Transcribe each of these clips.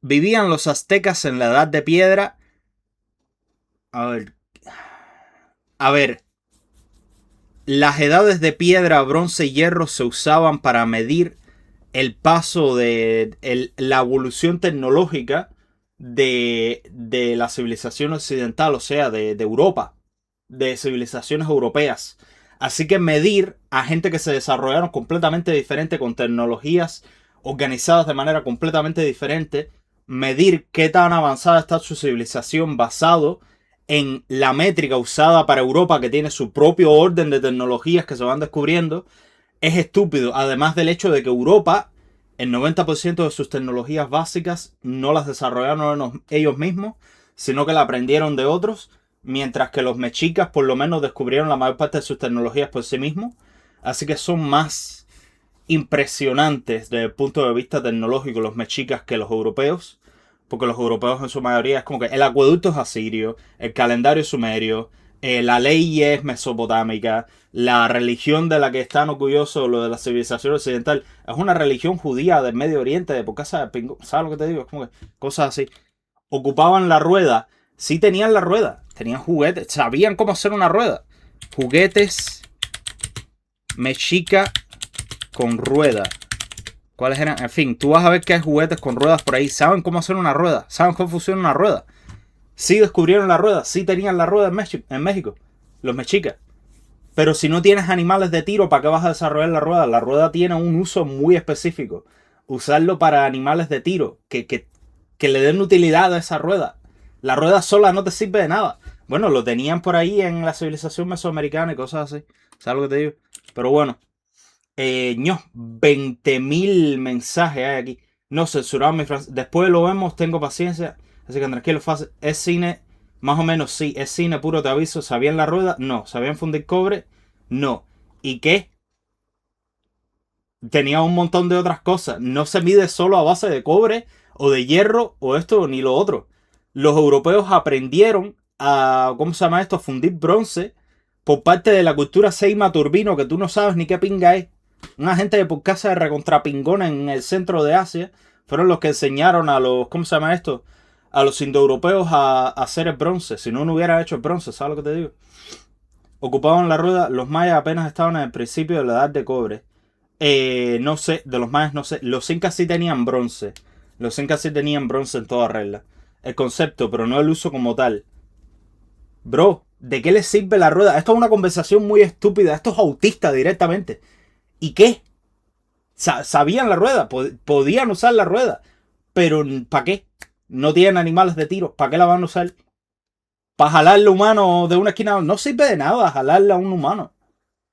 Vivían los aztecas en la Edad de Piedra. A ver. A ver. Las edades de piedra, bronce y hierro se usaban para medir el paso de la evolución tecnológica de la civilización occidental, o sea, de Europa, de civilizaciones europeas. Así que medir a gente que se desarrollaron completamente diferente, con tecnologías organizadas de manera completamente diferente, medir qué tan avanzada está su civilización basado en la métrica usada para Europa, que tiene su propio orden de tecnologías que se van descubriendo, es estúpido. Además del hecho de que Europa, el 90% de sus tecnologías básicas no las desarrollaron ellos mismos, sino que la aprendieron de otros, mientras que los mexicas por lo menos descubrieron la mayor parte de sus tecnologías por sí mismos. Así que son más impresionantes desde el punto de vista tecnológico los mexicas que los europeos, porque los europeos en su mayoría es como que el acueducto es asirio, el calendario es sumerio, la ley es mesopotámica, la religión de la que están orgullosos lo de la civilización occidental es una religión judía del Medio Oriente, de por casa de Pingo, ¿sabes lo que te digo? Es como que cosas así. Ocupaban la rueda, sí tenían la rueda, tenían juguetes, sabían cómo hacer una rueda. Juguetes mexica con rueda. ¿Cuáles eran? En fin, tú vas a ver que hay juguetes con ruedas por ahí. ¿Saben cómo hacer una rueda? ¿Saben cómo funciona una rueda? Sí descubrieron la rueda. Sí tenían la rueda en México. Los mexicas. Pero si no tienes animales de tiro, ¿para qué vas a desarrollar la rueda? La rueda tiene un uso muy específico. Usarlo para animales de tiro. Que le den utilidad a esa rueda. La rueda sola no te sirve de nada. Bueno, lo tenían por ahí en la civilización mesoamericana y cosas así. ¿Sabes lo que te digo? Pero bueno. 20.000 mensajes hay aquí. No censurado mi francés. Después lo vemos, tengo paciencia. Así que tranquilo, fácil. Es cine, más o menos sí. Es cine puro, te aviso. ¿Sabían la rueda? No. ¿Sabían fundir cobre? No. ¿Y qué? Tenía un montón de otras cosas. No se mide solo a base de cobre o de hierro o esto ni lo otro. Los europeos aprendieron a, ¿cómo se llama esto? A fundir bronce por parte de la cultura Seima Turbino, que tú no sabes ni qué pinga es. Una gente de por casa de recontrapingona en el centro de Asia fueron los que enseñaron a los, ¿cómo se llama esto? A los indoeuropeos a hacer el bronce. Si no, no hubiera hecho el bronce, ¿sabes lo que te digo? Ocupaban la rueda, los mayas apenas estaban en el principio de la edad de cobre. No sé, de los mayas no sé. Los incas sí tenían bronce. Los incas sí tenían bronce en toda regla. El concepto, pero no el uso como tal. Bro, ¿de qué les sirve la rueda? Esto es una conversación muy estúpida. Esto es autista directamente. ¿Y qué? Sabían la rueda, podían usar la rueda. Pero ¿para qué? No tienen animales de tiro. ¿Para qué la van a usar? Para jalarle humano de una esquina. No sirve de nada jalarle a un humano.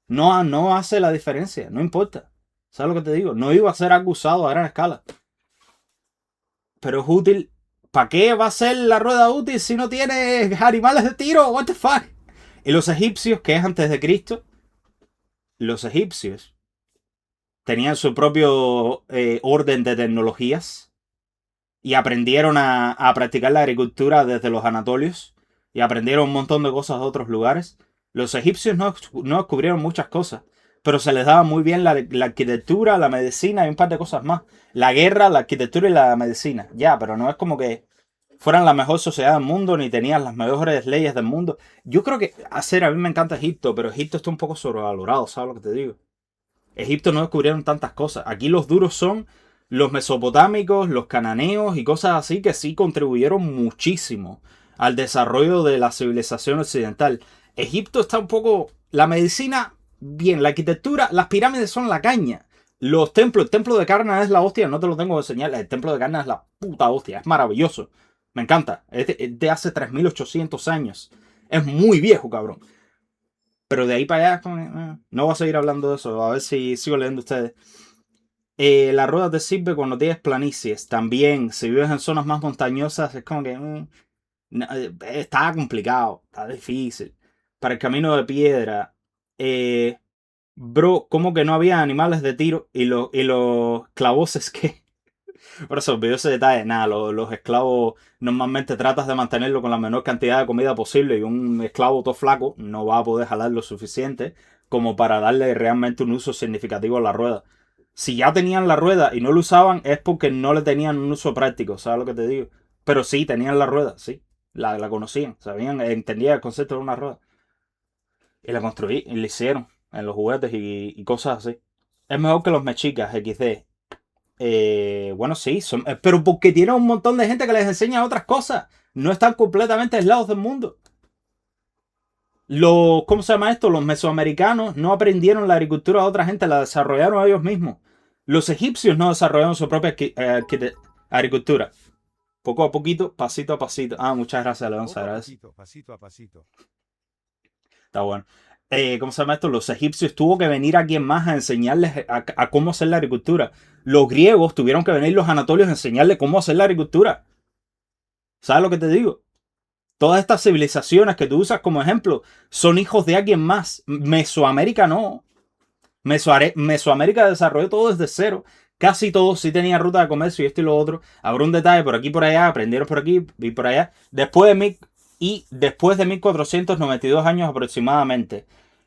No hace la diferencia. No importa. ¿Sabes lo que te digo? No iba a ser algo usado a gran escala. Pero es útil. ¿Para qué va a ser la rueda útil si no tiene animales de tiro? What the fuck? Y los egipcios, que es antes de Cristo, los egipcios tenían su propio orden de tecnologías y aprendieron a practicar la agricultura desde los anatolios y aprendieron un montón de cosas de otros lugares. Los egipcios no descubrieron muchas cosas, pero se les daba muy bien la arquitectura, la medicina y un par de cosas más. La guerra, la arquitectura y la medicina. Ya, pero no es como que fueran la mejor sociedad del mundo ni tenían las mejores leyes del mundo. Yo creo que a mí me encanta Egipto, pero Egipto está un poco sobrevalorado, ¿sabes lo que te digo? Egipto no descubrieron tantas cosas. Aquí los duros son los mesopotámicos, los cananeos y cosas así que sí contribuyeron muchísimo al desarrollo de la civilización occidental. Egipto está un poco... La medicina, bien. La arquitectura, las pirámides son la caña. Los templos, el templo de Karnak es la hostia, no te lo tengo que enseñar. El templo de Karnak es la puta hostia, es maravilloso. Me encanta. Es de hace 3800 años. Es muy viejo, cabrón. Pero de ahí para allá, no voy a seguir hablando de eso. A ver si sigo leyendo ustedes. La rueda te sirve cuando tienes planicies. También, si vives en zonas más montañosas, es como que está complicado, está difícil. Para el camino de piedra, bro, ¿cómo que no había animales de tiro? Y los clavoses que... Por eso olvidó ese detalle. Nada, los esclavos normalmente tratas de mantenerlo con la menor cantidad de comida posible y un esclavo todo flaco no va a poder jalar lo suficiente como para darle realmente un uso significativo a la rueda. Si ya tenían la rueda y no lo usaban, es porque no le tenían un uso práctico, ¿sabes lo que te digo? Pero sí, tenían la rueda, sí. La conocían, sabían, entendían el concepto de una rueda. Y la construí, y la hicieron en los juguetes y cosas así. Es mejor que los mechicas XD. Bueno, sí, pero porque tienen un montón de gente que les enseña otras cosas. No están completamente aislados del mundo. ¿Cómo se llama esto? Los mesoamericanos no aprendieron la agricultura de otra gente, la desarrollaron ellos mismos. Los egipcios no desarrollaron su propia agricultura. Poco a poquito, pasito a pasito. Ah, muchas gracias, León. Pasito a pasito. Está bueno. ¿Cómo se llama esto? Los egipcios tuvo que venir alguien más a enseñarles a cómo hacer la agricultura. Los griegos tuvieron que venir los anatolios a enseñarles cómo hacer la agricultura. ¿Sabes lo que te digo? Todas estas civilizaciones que tú usas como ejemplo son hijos de alguien más. Mesoamérica no. Mesoamérica desarrolló todo desde cero. Casi todos sí tenían ruta de comercio y esto y lo otro. Habrá un detalle por aquí y por allá. Aprendieron por aquí y por allá. Después de 1492 años aproximadamente.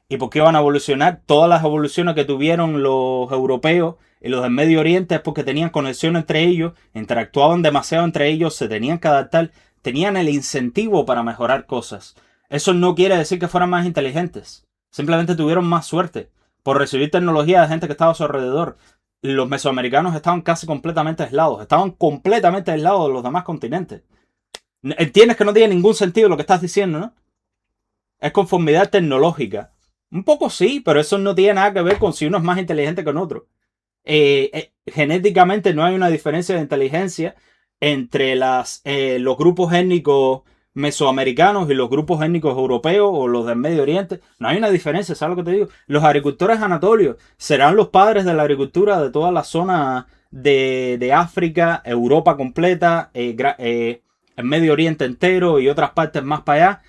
¿Y por qué van a evolucionar? Todas las evoluciones que tuvieron los europeos y los del Medio Oriente es porque tenían conexión entre ellos, interactuaban demasiado entre ellos, se tenían que adaptar, tenían el incentivo para mejorar cosas. Eso no quiere decir que fueran más inteligentes. Simplemente tuvieron más suerte por recibir tecnología de gente que estaba a su alrededor. Los mesoamericanos estaban casi completamente aislados. Estaban completamente aislados de los demás continentes. Entiendes que no tiene ningún sentido lo que estás diciendo, ¿no? Es conformidad tecnológica. Un poco sí, pero eso no tiene nada que ver con si uno es más inteligente que otro. Genéticamente no hay una diferencia de inteligencia entre los grupos étnicos mesoamericanos y los grupos étnicos europeos o los del Medio Oriente. No hay una diferencia, ¿sabes lo que te digo? Los agricultores anatolios serán los padres de la agricultura de toda la zona de África, Europa completa, el Medio Oriente entero y otras partes más para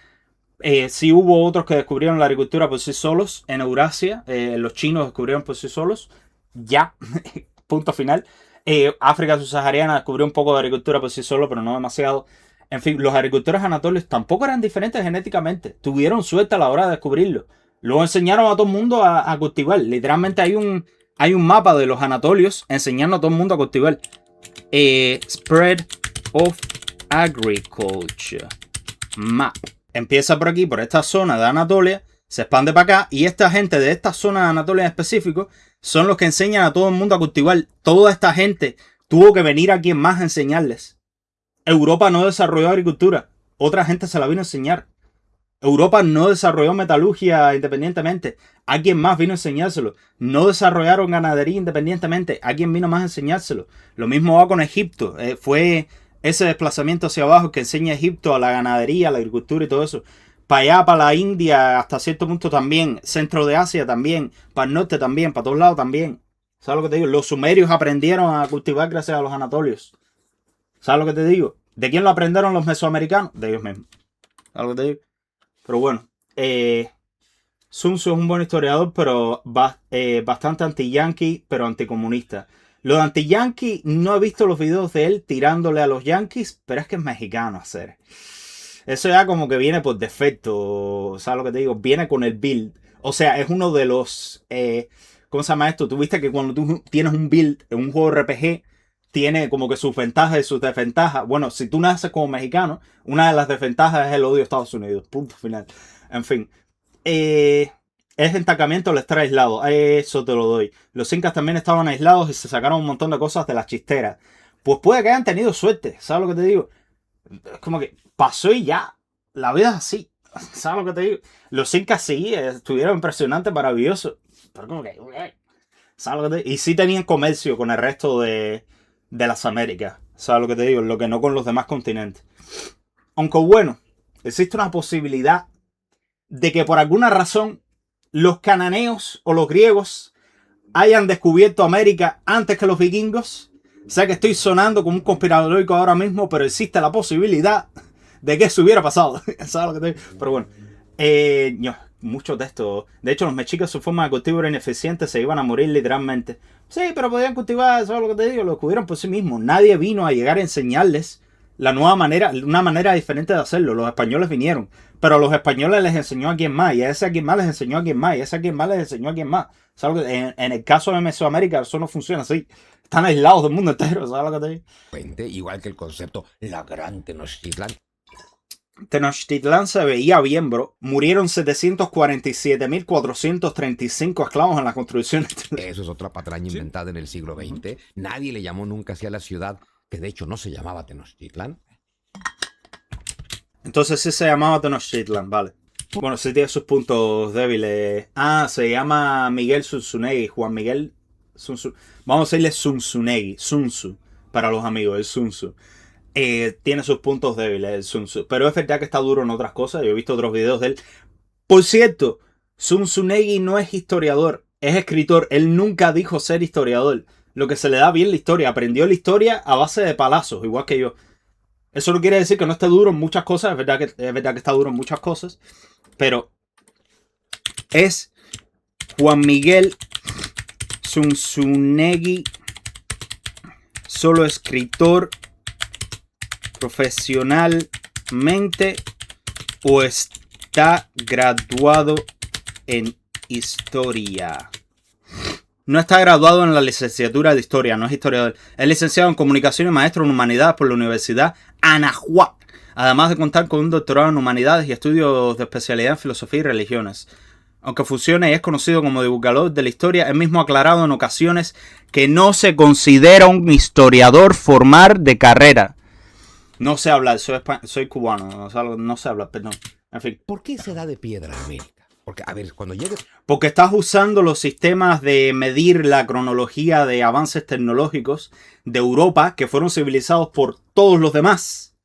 allá. Sí hubo otros que descubrieron la agricultura por sí solos en Eurasia. Los chinos descubrieron por sí solos. Ya, punto final. África subsahariana descubrió un poco de agricultura por sí solo, pero no demasiado. En fin, los agricultores anatolios tampoco eran diferentes genéticamente. Tuvieron suerte a la hora de descubrirlo. Luego enseñaron a todo el mundo a cultivar. Literalmente hay un mapa de los anatolios enseñando a todo el mundo a cultivar. Spread of Agriculture Map. Empieza por aquí, por esta zona de Anatolia, se expande para acá y esta gente de esta zona de Anatolia en específico son los que enseñan a todo el mundo a cultivar. Toda esta gente tuvo que venir a quien más a enseñarles. Europa no desarrolló agricultura, otra gente se la vino a enseñar. Europa no desarrolló metalurgia independientemente, alguien más vino a enseñárselo. No desarrollaron ganadería independientemente, alguien vino más a enseñárselo. Lo mismo va con Egipto, fue ese desplazamiento hacia abajo que enseña Egipto a la ganadería, a la agricultura y todo eso. Para allá, para la India, hasta cierto punto también. Centro de Asia también. Para el norte también. Para todos lados también. ¿Sabes lo que te digo? Los sumerios aprendieron a cultivar gracias a los anatolios. ¿Sabes lo que te digo? ¿De quién lo aprendieron los mesoamericanos? De ellos mismos. ¿Sabes lo que te digo? Pero bueno. Sun Tzu es un buen historiador, pero bastante anti-yankee, pero anticomunista. Lo de anti-yankee, no he visto los videos de él tirándole a los yankees, pero es que es mexicano hacer. Eso ya como que viene por defecto, ¿sabes lo que te digo? Viene con el build. O sea, es uno de los... ¿cómo se llama esto? Tú viste que cuando tú tienes un build en un juego RPG, tiene como que sus ventajas y sus desventajas. Bueno, si tú naces como mexicano, una de las desventajas es el odio a Estados Unidos. Punto final. En fin. Es entancamiento, les trae aislado. Eso te lo doy. Los incas también estaban aislados y se sacaron un montón de cosas de las chisteras. Pues puede que hayan tenido suerte. ¿Sabes lo que te digo? Es como que pasó y ya. La vida es así. ¿Sabes lo que te digo? Los incas sí, estuvieron impresionantes, maravillosos. Pero como que... ¿sabes lo que te digo? Y sí tenían comercio con el resto de las Américas. ¿Sabes lo que te digo? Lo que no con los demás continentes. Aunque bueno, existe una posibilidad de que por alguna razón los cananeos o los griegos hayan descubierto América antes que los vikingos. Sé que estoy sonando como un conspiranoico ahora mismo, pero existe la posibilidad de que eso hubiera pasado. ¿Sabes lo que te digo? Pero bueno, no, muchos de estos. De hecho, los mexicas, su forma de cultivo era ineficiente, se iban a morir literalmente. Sí, pero podían cultivar, ¿sabes lo que te digo? Lo descubrieron por sí mismos. Nadie vino a llegar a enseñarles la nueva manera, una manera diferente de hacerlo. Los españoles vinieron, pero a los españoles les enseñó a quien más, y a ese a quien más les enseñó a quien más, y a ese a quien más les enseñó a quien más. ¿Sabes? En el caso de Mesoamérica eso no funciona así. Están aislados del mundo entero, ¿sabes lo que te digo? Igual que el concepto la Gran Tenochtitlan. Tenochtitlán se veía bien, bro. Murieron 747.435 esclavos en la construcción. Eso es otra patraña inventada en el siglo XX. Nadie le llamó nunca así a la ciudad, que de hecho no se llamaba Tenochtitlan. Entonces sí se llamaba Tenochtitlan, vale. Bueno, sí tiene sus puntos débiles. Ah, se llama Miguel Zunzunegui. Juan Miguel Zunzunegui. Vamos a decirle Zunzunegui. Zunzu. Para los amigos, el Zunzu. Tiene sus puntos débiles el Sun Tzu, pero es verdad que está duro en otras cosas. Yo he visto otros videos de él. Por cierto, Sun Tsunegi no es historiador, es escritor. Él nunca dijo ser historiador. Lo que se le da bien la historia. Aprendió la historia a base de palazos, igual que yo. Eso no quiere decir que no esté duro en muchas cosas. Es verdad que está duro en muchas cosas. Pero es Juan Miguel Zunzunegui, solo escritor profesionalmente o está graduado en historia. No está graduado en la licenciatura de historia, no es historiador. Es licenciado en comunicación y maestro en humanidades por la Universidad Anahuac, además de contar con un doctorado en humanidades y estudios de especialidad en filosofía y religiones. Aunque funciona y es conocido como divulgador de la historia, él mismo ha aclarado en ocasiones que no se considera un historiador formal de carrera. No sé hablar, soy cubano, no sé hablar, perdón. En fin. ¿Por qué esa edad de piedra, América? Porque, a ver, cuando llegue... Porque estás usando los sistemas de medir la cronología de avances tecnológicos de Europa que fueron civilizados por todos los demás.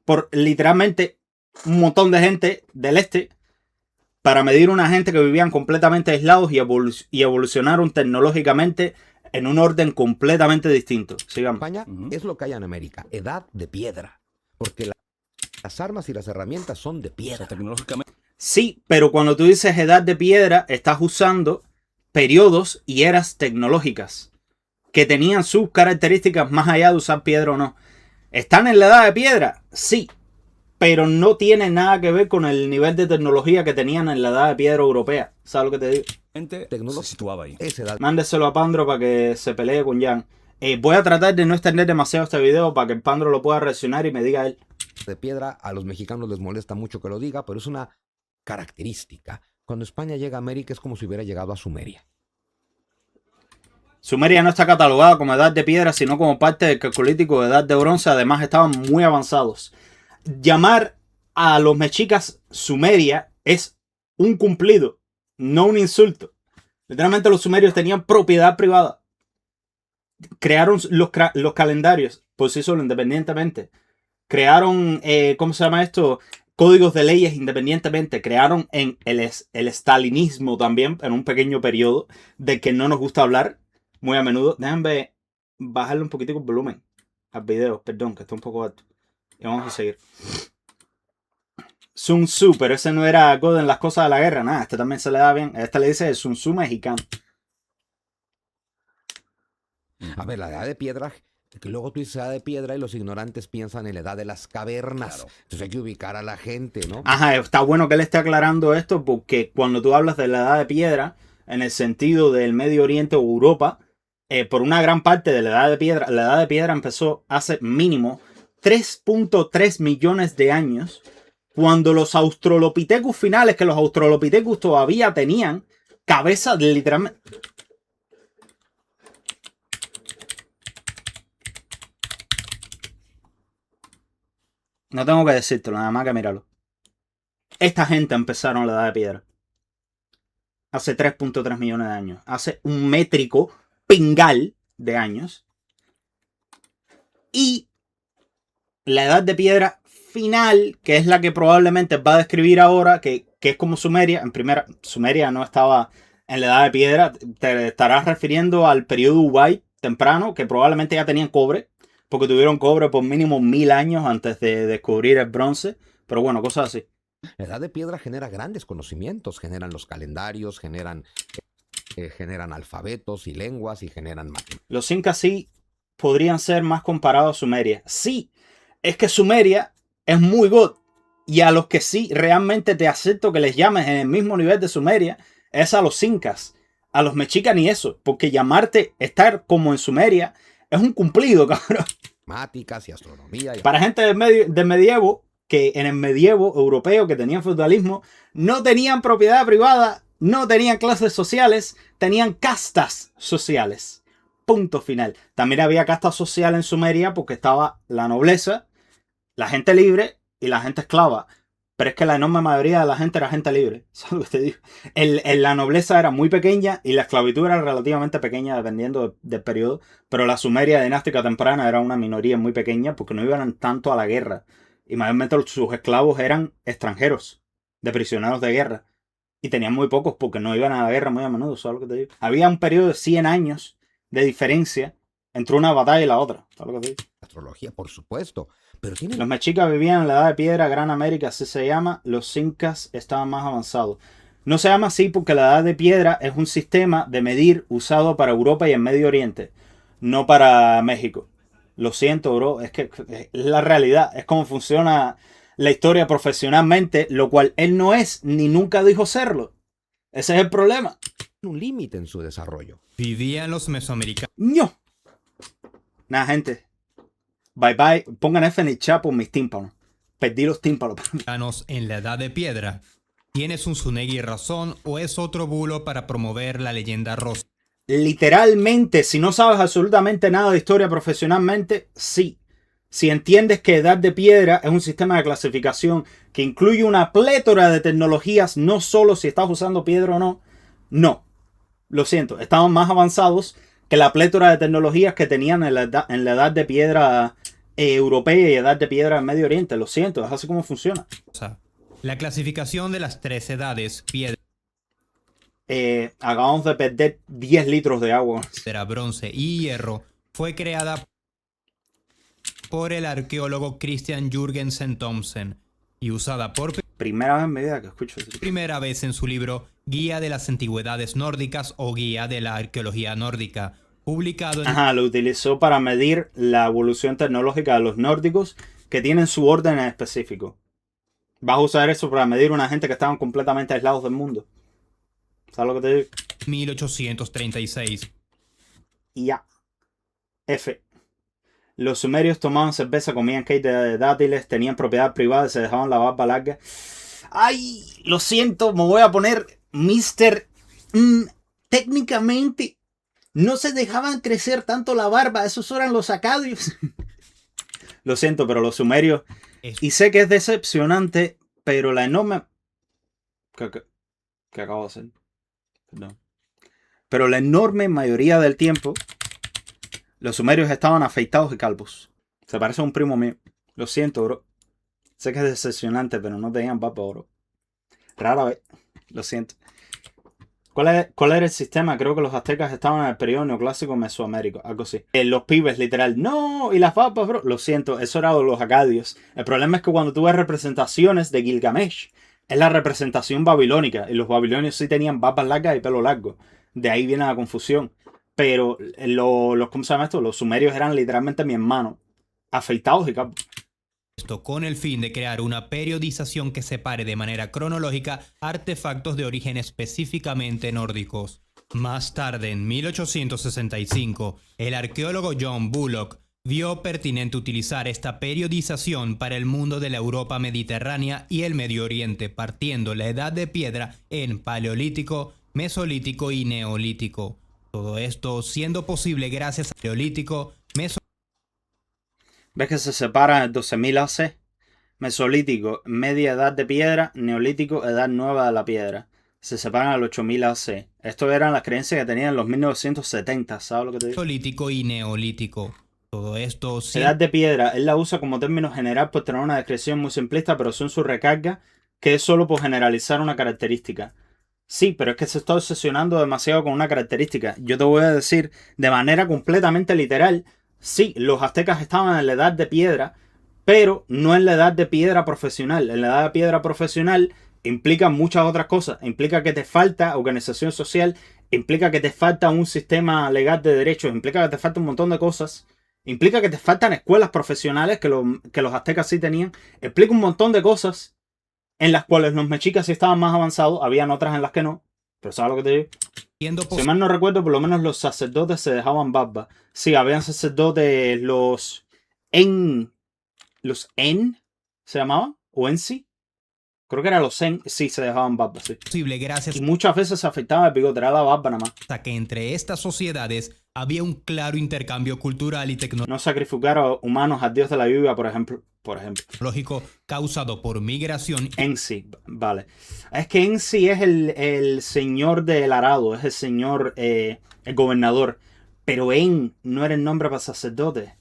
Por literalmente un montón de gente del este. Para medir una gente que vivían completamente aislados y evolucionaron tecnológicamente en un orden completamente distinto. Sigamos. España es lo que hay en América, edad de piedra. Porque las armas y las herramientas son de piedra. Tecnológicamente. Sí, pero cuando tú dices edad de piedra, estás usando periodos y eras tecnológicas que tenían sus características más allá de usar piedra o no. ¿Están en la edad de piedra? Sí, pero no tiene nada que ver con el nivel de tecnología que tenían en la edad de piedra europea. ¿Sabes lo que te digo? Se situaba ahí. Esa edad Mándeselo a Pandro para que se pelee con Jan. Voy a tratar de no extender demasiado este video para que el Pandro lo pueda reaccionar y me diga él. de piedra, a los mexicanos les molesta mucho que lo diga, pero es una característica. Cuando España llega a América es como si hubiera llegado a Sumeria. Sumeria no está catalogada como edad de piedra, sino como parte del calcolítico de edad de bronce. Además, estaban muy avanzados. Llamar a los mexicas Sumeria es un cumplido, no un insulto. Literalmente los sumerios tenían propiedad privada. Crearon los calendarios por sí solos, independientemente. Crearon, ¿cómo se llama esto? Códigos de leyes independientemente. Crearon en el estalinismo también, en un pequeño periodo, de que no nos gusta hablar muy a menudo. Déjenme bajarle un poquitico el volumen al video, perdón, que está un poco alto. Y vamos a seguir. Sun Tzu, pero ese no era God en las cosas de la guerra, nada, este también se le da bien. A este le dice el Sun Tzu mexicano. A ver, la edad de piedra, que luego tú dices edad de piedra y los ignorantes piensan en la edad de las cavernas. Claro. Entonces hay que ubicar a la gente, ¿no? Ajá, está bueno que él esté aclarando esto porque cuando tú hablas de la edad de piedra, en el sentido del Medio Oriente o Europa, por una gran parte de la edad de piedra empezó hace mínimo 3.3 millones de años, cuando los Australopithecus finales, que los Australopithecus todavía tenían cabeza de literalmente... No tengo que decírtelo, nada más que míralo. Esta gente empezaron la edad de piedra hace 3.3 millones de años. Hace un métrico pingal de años. Y la edad de piedra final, que es la que probablemente va a describir ahora, que es como Sumeria. En primera, Sumeria no estaba en la edad de piedra. Te estarás refiriendo al periodo Ubaid temprano, que probablemente ya tenían cobre, porque tuvieron cobre por mínimo 1000 años antes de descubrir el bronce. Pero bueno, cosas así. La edad de piedra genera grandes conocimientos, generan los calendarios, generan alfabetos y lenguas y generan matemáticas. Los incas sí podrían ser más comparados a Sumeria. Sí, es que Sumeria es muy god. Y a los que sí realmente te acepto que les llames en el mismo nivel de Sumeria es a los incas. A los mexicas ni eso. Porque llamarte, estar como en Sumeria, es un cumplido, cabrón. Matemáticas y astronomía. Para gente del medievo, que en el medievo europeo que tenían feudalismo, no tenían propiedad privada, no tenían clases sociales, tenían castas sociales. Punto final. También había casta social en Sumeria porque estaba la nobleza, la gente libre y la gente esclava. Pero es que la enorme mayoría de la gente era gente libre. ¿Sabes lo que te digo? La nobleza era muy pequeña y la esclavitud era relativamente pequeña dependiendo del periodo. Pero la Sumeria dinástica temprana era una minoría muy pequeña porque no iban tanto a la guerra. Y mayormente sus esclavos eran extranjeros, de prisioneros de guerra. Y tenían muy pocos porque no iban a la guerra muy a menudo. ¿Sabes lo que te digo? Había un periodo de 100 años de diferencia entre una batalla y la otra. ¿Sabes lo que te digo? Astrología, por supuesto. Pero tienen... Los mexicas vivían en la Edad de Piedra, Gran América, así se llama. Los incas estaban más avanzados. No se llama así porque la Edad de Piedra es un sistema de medir usado para Europa y el Medio Oriente, no para México. Lo siento, bro, es que es la realidad, es como funciona la historia profesionalmente, lo cual él no es ni nunca dijo serlo. Ese es el problema. un límite en su desarrollo. Vivían los mesoamericanos ¡No! Nada, gente. Bye bye. Pongan F en el chat por mis tímpanos. Perdí los tímpanos. en la Edad de Piedra. ¿Tienes un Tsunegi razón o es otro bulo para promover la leyenda rosa? Literalmente, si no sabes absolutamente nada de historia profesionalmente, sí. Si entiendes que Edad de Piedra es un sistema de clasificación que incluye una plétora de tecnologías, no solo si estás usando piedra o no, no. Lo siento, estamos más avanzados que la plétora de tecnologías que tenían en la Edad de Piedra europea y Edad de Piedra en Medio Oriente. Lo siento, es así como funciona. La clasificación de las tres edades, piedra, Acabamos de perder 10 litros de agua. bronce y hierro, fue creada por el arqueólogo Christian Jürgensen Thomsen y usada por Primera vez en mi vida que escucho eso. primera vez en su libro Guía de las Antigüedades Nórdicas o Guía de la Arqueología Nórdica, publicado en... Ajá, lo utilizó para medir la evolución tecnológica de los nórdicos que tienen su orden en específico. Vas a usar eso para medir una gente que estaban completamente aislados del mundo. ¿Sabes lo que te digo? 1836. Y ya. F. Los sumerios tomaban cerveza, comían cake de dátiles, tenían propiedad privada y se dejaban la barba larga. ¡Ay! Lo siento, me voy a poner Mr. Técnicamente no se dejaban crecer tanto la barba. Esos eran los acadios. Lo siento, pero los sumerios... Y sé que es decepcionante, pero la enorme... ¿Qué acabo de hacer? Perdón. Pero la enorme mayoría del tiempo, los sumerios estaban afeitados y calvos. Se parece a un primo mío. Lo siento, bro. Sé que es decepcionante, pero no tenían barba, bro. Rara vez. Lo siento. ¿Cuál era el sistema? Creo que los aztecas estaban en el periodo neoclásico mesoamérico, algo así. Los pibes, literal, no, y las papas, bro. Lo siento, eso era de los acadios. El problema es que cuando tú ves representaciones de Gilgamesh, es la representación babilónica. Y los babilonios sí tenían barbas largas y pelo largo. De ahí viene la confusión. Pero ¿cómo se llama esto? Los sumerios eran literalmente mi hermano. Afeitados y calvos. Esto con el fin de crear una periodización que separe de manera cronológica artefactos de origen específicamente nórdicos. Más tarde, en 1865, el arqueólogo John Bullock vio pertinente utilizar esta periodización para el mundo de la Europa mediterránea y el Medio Oriente, partiendo la Edad de Piedra en Paleolítico, Mesolítico y Neolítico. Todo esto siendo posible gracias al Paleolítico, Mesolítico. ¿Ves que se separa el 12.000 AC? Mesolítico, media edad de piedra, neolítico, edad nueva de la piedra. Se separan al 8.000 AC. Esto eran las creencias que tenían en los 1970, ¿sabes lo que te digo? Mesolítico y Neolítico. Todo esto... Edad de piedra, él la usa como término general por tener una descripción muy simplista, pero son su recarga, que es solo por generalizar una característica. Sí, pero es que se está obsesionando demasiado con una característica. Yo te voy a decir de manera completamente literal, sí, los aztecas estaban en la edad de piedra, pero no en la edad de piedra profesional. En la edad de piedra profesional implica muchas otras cosas. Implica que te falta organización social, implica que te falta un sistema legal de derechos, implica que te falta un montón de cosas Implica que te faltan escuelas profesionales que los aztecas sí tenían. Explica un montón de cosas en las cuales los mexicas sí estaban más avanzados. Habían otras en las que no. Pero ¿sabes lo que te digo? Si mal no recuerdo, por lo menos los sacerdotes se dejaban barba. Sí, habían sacerdotes, los En se llamaban, o Ensi. Creo que eran los En, sí, se dejaban barba, sí. Posible gracias Y muchas veces se afectaba el bigote, era la barba nada más. a que entre estas sociedades había un claro intercambio cultural y No sacrificar a humanos al dios de la lluvia, por ejemplo. tecnológico causado por migración. Ensi, vale. Es que Ensi es el señor del arado, es el señor, el gobernador. Pero En no era el nombre para sacerdote.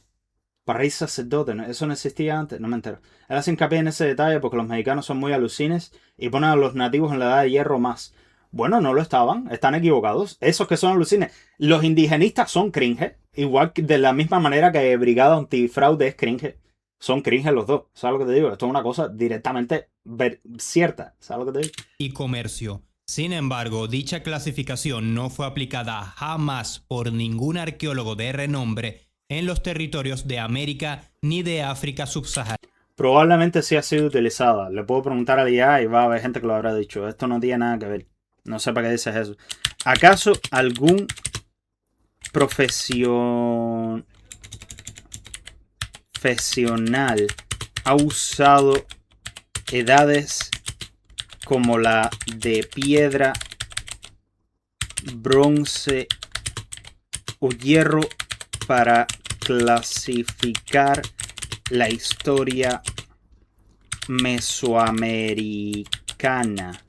Para rey sacerdote, ¿no? Eso no existía antes, no me entero. Él hace hincapié en ese detalle porque los mexicanos son muy alucines y ponen a los nativos en la edad de hierro más. Bueno, no lo estaban, están equivocados. Esos que son alucines. Los indigenistas son cringe, igual que de la misma manera que Brigada Antifraude es cringe. Son cringe los dos, ¿sabes lo que te digo? Esto es una cosa directamente cierta, ¿sabes lo que te digo? Y comercio. Sin embargo, dicha clasificación no fue aplicada jamás por ningún arqueólogo de renombre en los territorios de América ni de África subsahariana. Probablemente sí ha sido utilizada. Le puedo preguntar al IA y va a haber gente que lo habrá dicho. Esto no tiene nada que ver. No sé para qué dices eso. ¿Acaso algún profesional ha usado edades como la de piedra, bronce o hierro para clasificar la historia mesoamericana?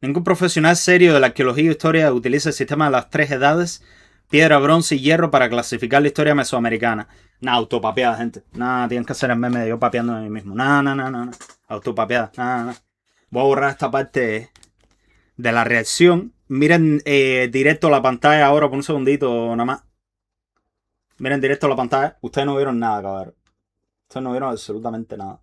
Ningún profesional serio de la arqueología e historia utiliza el sistema de las tres edades, piedra, bronce y hierro, para clasificar la historia mesoamericana. Nada, autopapeada, gente. Nada, tienen que hacer el meme de yo papeándome a mí mismo. Nada. Autopapeada. Nada. Voy a borrar esta parte de la reacción. Miren directo la pantalla ahora por un segundito nada más. Miren directo la pantalla. Ustedes no vieron nada, cabrón. Ustedes no vieron absolutamente nada.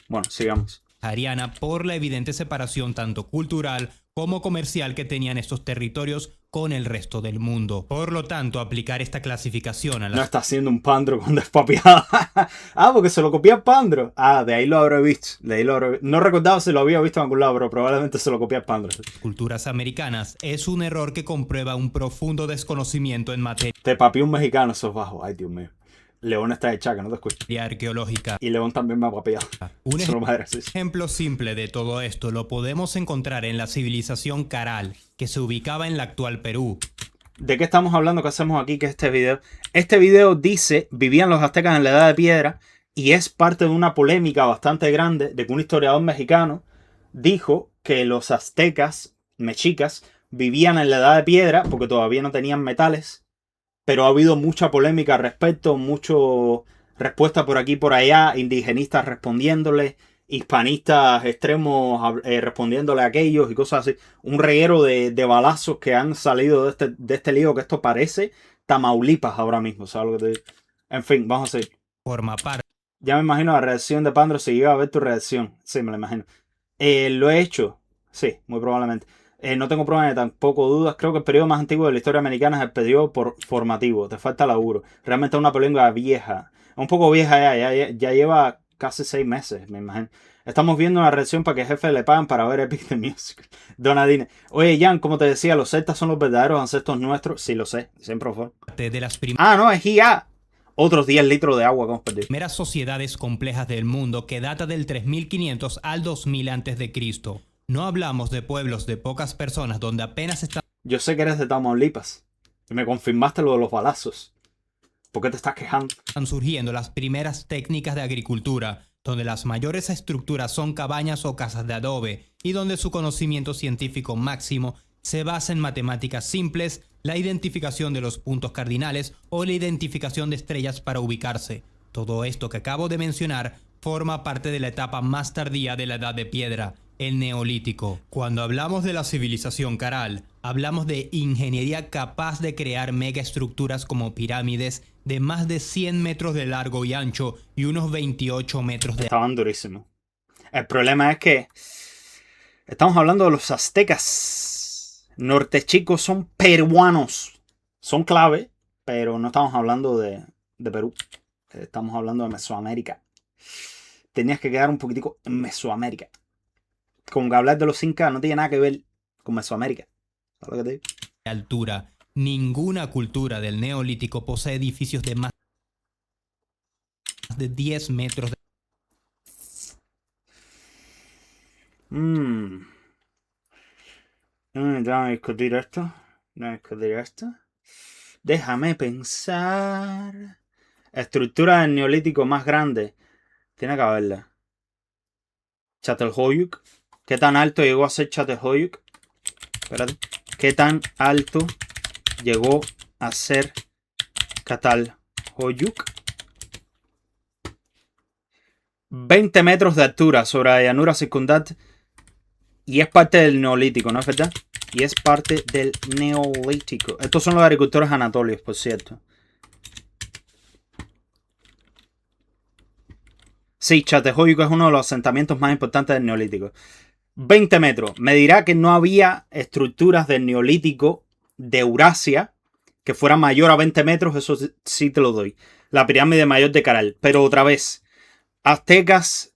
Bueno, sigamos. Ariana, por la evidente separación tanto cultural como comercial que tenían estos territorios con el resto del mundo. Por lo tanto, aplicar esta clasificación a la... No está haciendo un pandro con despapeada. Porque se lo copia el pandro. De ahí lo habré visto. No recordaba si lo había visto en algún lado, pero probablemente se lo copia el pandro. culturas americanas es un error que comprueba un profundo desconocimiento en materia Te papió un mexicano, esos bajos. Ay, Dios mío. León está hecha, que no te escucho. arqueológica. Y León también me ha papeado. Un Eso no me agrada, sí. ejemplo simple de todo esto lo podemos encontrar en la civilización Caral, que se ubicaba en la actual Perú. ¿De qué estamos hablando? ¿Qué hacemos aquí? ¿Qué es este video? Este video dice, vivían los aztecas en la edad de piedra, y es parte de una polémica bastante grande de que un historiador mexicano dijo que los aztecas, mexicas, vivían en la edad de piedra porque todavía no tenían metales, pero ha habido mucha polémica al respecto, mucho respuesta por aquí y por allá, indigenistas respondiéndole, hispanistas extremos respondiéndole a aquellos y cosas así. Un reguero de balazos que han salido de este lío, que esto parece Tamaulipas ahora mismo, ¿sabes lo que te digo? En fin, vamos a seguir. Forma parte Ya me imagino la reacción de Pandro si iba a ver tu reacción. Sí, me la imagino. Lo he hecho. Sí, muy probablemente. No tengo pruebas ni tampoco dudas. Creo que el periodo más antiguo de la historia americana es el periodo formativo. Te falta laburo. Realmente es una polémica vieja. Un poco vieja ya lleva casi 6 meses, me imagino. Estamos viendo una reacción para que el jefe le paguen para ver Epic the Music. Donadine. Oye, Jan, como te decía, los celtas son los verdaderos ancestros nuestros. Sí, lo sé. Siempre fue. de las No, es IA. Otros 10 litros de agua que hemos perdido. primeras sociedades complejas del mundo que data del 3500 al 2000 a.C. No hablamos de pueblos de pocas personas donde apenas están Yo sé que eres de Tamaulipas. Y me confirmaste lo de los balazos. ¿Por qué te estás quejando? surgiendo las primeras técnicas de agricultura, donde las mayores estructuras son cabañas o casas de adobe y donde su conocimiento científico máximo se basa en matemáticas simples, la identificación de los puntos cardinales o la identificación de estrellas para ubicarse. Todo esto que acabo de mencionar forma parte de la etapa más tardía de la Edad de Piedra, el Neolítico. Cuando hablamos de la civilización Caral, hablamos de ingeniería capaz de crear megaestructuras como pirámides de más de 100 metros de largo y ancho y unos 28 metros de Estaban durísimos. El problema es que estamos hablando de los aztecas. Nortechicos son peruanos. son clave, pero no estamos hablando de Perú. Estamos hablando de Mesoamérica. Tenías que quedar un poquitico en Mesoamérica. Como que hablar de los incas no tiene nada que ver con Mesoamérica. ¿Sabes lo que te digo? altura. Ninguna cultura del Neolítico posee edificios de más de 10 metros de Déjame discutir esto. Déjame pensar. Estructura del Neolítico más grande. Tiene que haberla. Çatalhöyük. ¿Qué tan alto llegó a ser Çatalhöyük? Espérate. ¿Qué tan alto llegó a ser Çatalhöyük? 20 metros de altura sobre la llanura circundante. Y es parte del Neolítico, ¿no es verdad? Y es parte del Neolítico. Estos son los agricultores anatolios, por cierto. Sí, Çatalhöyük es uno de los asentamientos más importantes del Neolítico. 20 metros. Me dirá que no había estructuras del Neolítico de Eurasia que fueran mayor a 20 metros. Eso sí te lo doy. La pirámide mayor de Caral. Pero otra vez, aztecas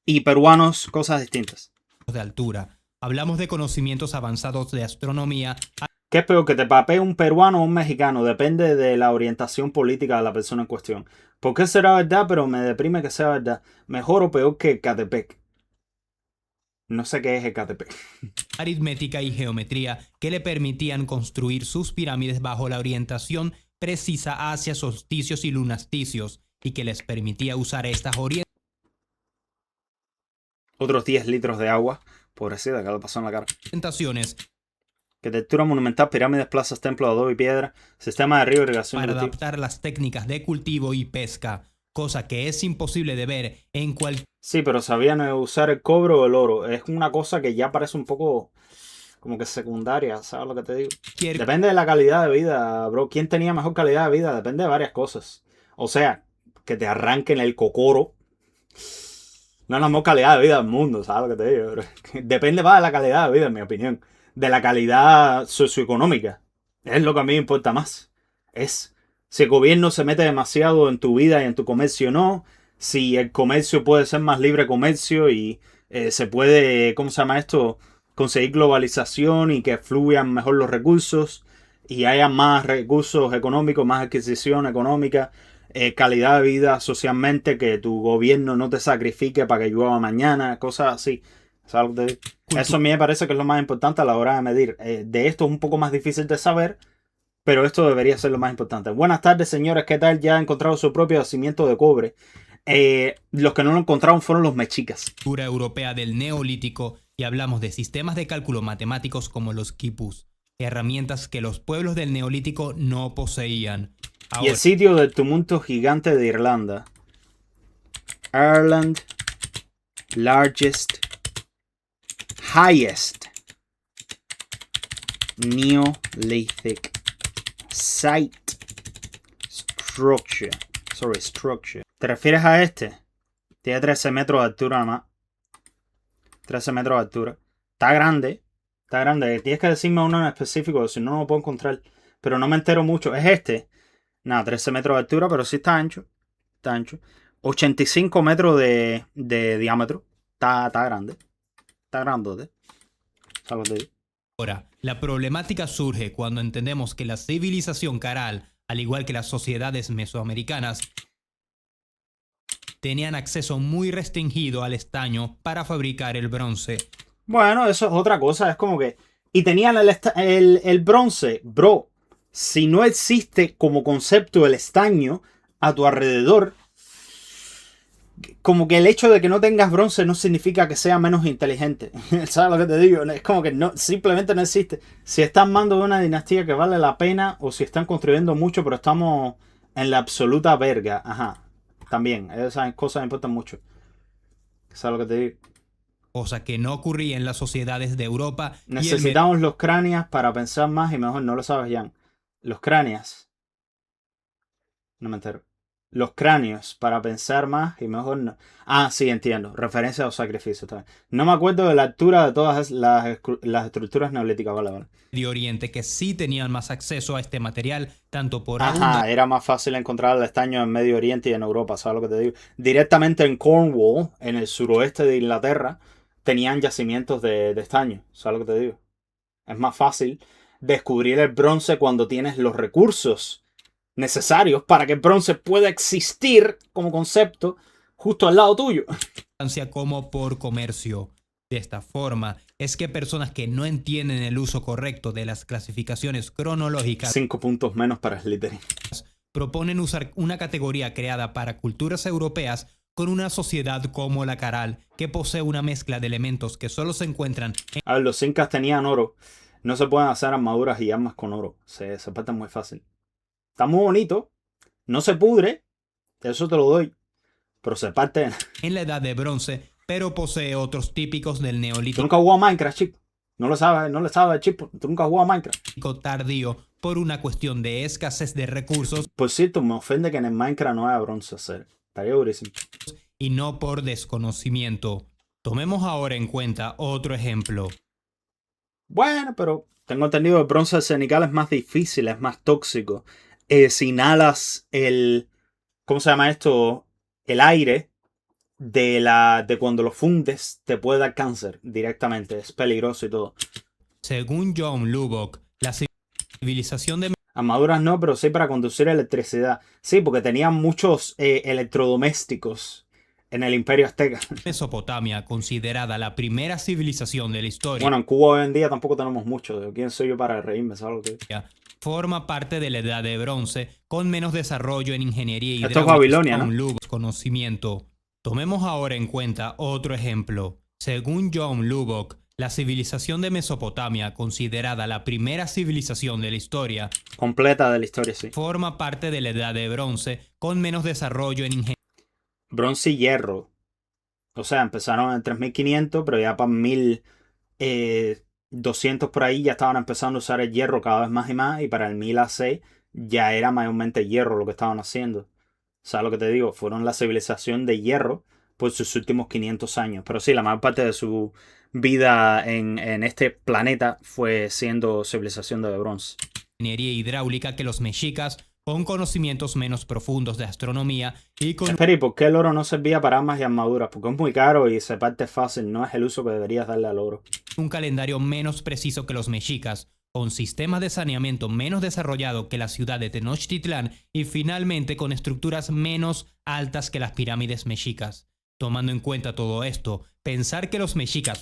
y peruanos, cosas distintas. altura. Hablamos de conocimientos avanzados de astronomía. ¿Qué es peor, que te papee un peruano o un mexicano? Depende de la orientación política de la persona en cuestión. ¿Por qué será verdad? Pero me deprime que sea verdad. Mejor o peor que Ecatepec. No sé qué es Ecatepec. Aritmética y geometría que le permitían construir sus pirámides bajo la orientación precisa hacia solsticios y lunasticios y que les permitía usar estas Otros 10 litros de agua. Pobrecita, que le pasó en la cara. orientaciones Arquitectura monumental, pirámides, plazas, templos, adobe y piedra. Sistema de río, irrigación y para cultivo. adaptar las técnicas de cultivo y pesca, cosa que es imposible de ver en cualquier Sí, pero sabían usar el cobre o el oro. Es una cosa que ya parece un poco como que secundaria, ¿sabes lo que te digo? Depende de la calidad de vida, bro. ¿Quién tenía mejor calidad de vida? Depende de varias cosas. O sea, que te arranquen el cocoro no es la mejor calidad de vida del mundo, ¿sabes lo que te digo? Depende más de la calidad de vida, en mi opinión. De la calidad socioeconómica. Es lo que a mí me importa más. Es si el gobierno se mete demasiado en tu vida y en tu comercio o no. Si el comercio puede ser más libre comercio y se puede, ¿cómo se llama esto? Conseguir globalización y que fluyan mejor los recursos y haya más recursos económicos, más adquisición económica. Calidad de vida socialmente, que tu gobierno no te sacrifique para que llueva mañana, cosas así. ¿Sabes lo que te digo? Eso a mí me parece que es lo más importante a la hora de medir. De esto es un poco más difícil de saber, pero esto debería ser lo más importante. Buenas tardes, señores, ¿qué tal? Ya han encontrado su propio yacimiento de cobre. Los que no lo encontraron fueron los mexicas. cultura europea del Neolítico y hablamos de sistemas de cálculo matemáticos como los quipus, herramientas que los pueblos del Neolítico no poseían. Y el sitio del tumulto gigante de Irlanda. Ireland, largest, highest Neolithic site structure. Structure. ¿Te refieres a este? Tiene 13 metros de altura nada más. 13 metros de altura. Está grande. Está grande. Tienes que decirme uno en específico, si no, no lo puedo encontrar. Pero no me entero mucho. ¿Es este? Nada, 13 metros de altura, pero sí está ancho. Está ancho. 85 metros de diámetro. Está grande. Está grandote. ¿Sabes lo que te digo? Ahora, la problemática surge cuando entendemos que la civilización Caral, al igual que las sociedades mesoamericanas, tenían acceso muy restringido al estaño para fabricar el bronce. Bueno, eso es otra cosa. Es como que... Y tenían el bronce. Bro, si no existe como concepto el estaño a tu alrededor, como que el hecho de que no tengas bronce no significa que sea menos inteligente. ¿Sabes lo que te digo? Es como que no, simplemente no existe. Si están mando de una dinastía que vale la pena, o si están construyendo mucho, pero estamos en la absoluta verga. Ajá. También. Esas cosas me importan mucho. ¿Sabes lo que te digo? Cosa que no ocurría en las sociedades de Europa. Necesitamos los cráneas para pensar más y mejor. No lo sabes, Jan. Los cráneas. No me entero. los cráneos para pensar más y mejor no. Ah, sí, entiendo. Referencia a los sacrificios también. No me acuerdo de la altura de todas las estructuras neolíticas, vale. Medio Oriente que sí tenían más acceso a este material, tanto por Ajá, era más fácil encontrar el estaño en Medio Oriente y en Europa, ¿sabes lo que te digo? Directamente en Cornwall, en el suroeste de Inglaterra, tenían yacimientos de estaño, ¿sabes lo que te digo? Es más fácil descubrir el bronce cuando tienes los recursos necesarios para que el bronce pueda existir como concepto justo al lado tuyo. abundancia como por comercio. De esta forma, es que personas que no entienden el uso correcto de las clasificaciones cronológicas 5 puntos menos para Slytherin. proponen usar una categoría creada para culturas europeas con una sociedad como la Caral, que posee una mezcla de elementos que solo se encuentran A ver, los incas tenían oro. No se pueden hacer armaduras y armas con oro. Se parten muy fácil. Está muy bonito. No se pudre. Eso te lo doy. Pero se parte. en la Edad de Bronce, pero posee otros típicos del Tú Neolítico nunca has jugado a Minecraft, chico. No lo sabes, no le sabes, chico. Tú nunca has jugado a Minecraft. tardío por una cuestión de escasez de recursos Por cierto, me ofende que en el Minecraft no haya bronce hacer. Estaría durísimo. y no por desconocimiento. Tomemos ahora en cuenta otro ejemplo. Bueno, pero tengo entendido que el bronce escenical es más difícil, es más tóxico. Si inhalas el... ¿Cómo se llama esto? El aire de cuando lo fundes, te puede dar cáncer directamente. Es peligroso y todo. Según John Lubbock, la civilización de Armaduras no, pero sí para conducir electricidad. Sí, porque tenían muchos electrodomésticos en el Imperio Azteca. Mesopotamia, considerada la primera civilización de la historia, Bueno, en Cuba hoy en día tampoco tenemos mucho. ¿Quién soy yo para reírme? ¿Sabes lo que digo? forma parte de la Edad de Bronce, con menos desarrollo en ingeniería Esto es hidráulica. Babilonia, ¿no? John Lubbock, conocimiento. Tomemos ahora en cuenta otro ejemplo. Según John Lubbock, la civilización de Mesopotamia, considerada la primera civilización de la historia, Completa de la historia, sí. forma parte de la Edad de Bronce, con menos desarrollo en ingeniería Bronce y hierro. O sea, empezaron en 3500, pero ya para 1200 por ahí ya estaban empezando a usar el hierro cada vez más y más. Y para el 1000 AC ya era mayormente hierro lo que estaban haciendo. ¿Sabes lo que te digo? Fueron la civilización de hierro por sus últimos 500 años. Pero sí, la mayor parte de su vida en este planeta fue siendo civilización de bronce. hidráulica que los mexicas, con conocimientos menos profundos de astronomía y con Espera, ¿y por qué el oro no servía para armas y armaduras? Porque es muy caro y se parte fácil. No es el uso que deberías darle al oro. un calendario menos preciso que los mexicas, con sistemas de saneamiento menos desarrollado que la ciudad de Tenochtitlán y finalmente con estructuras menos altas que las pirámides mexicas. Tomando en cuenta todo esto, pensar que los mexicas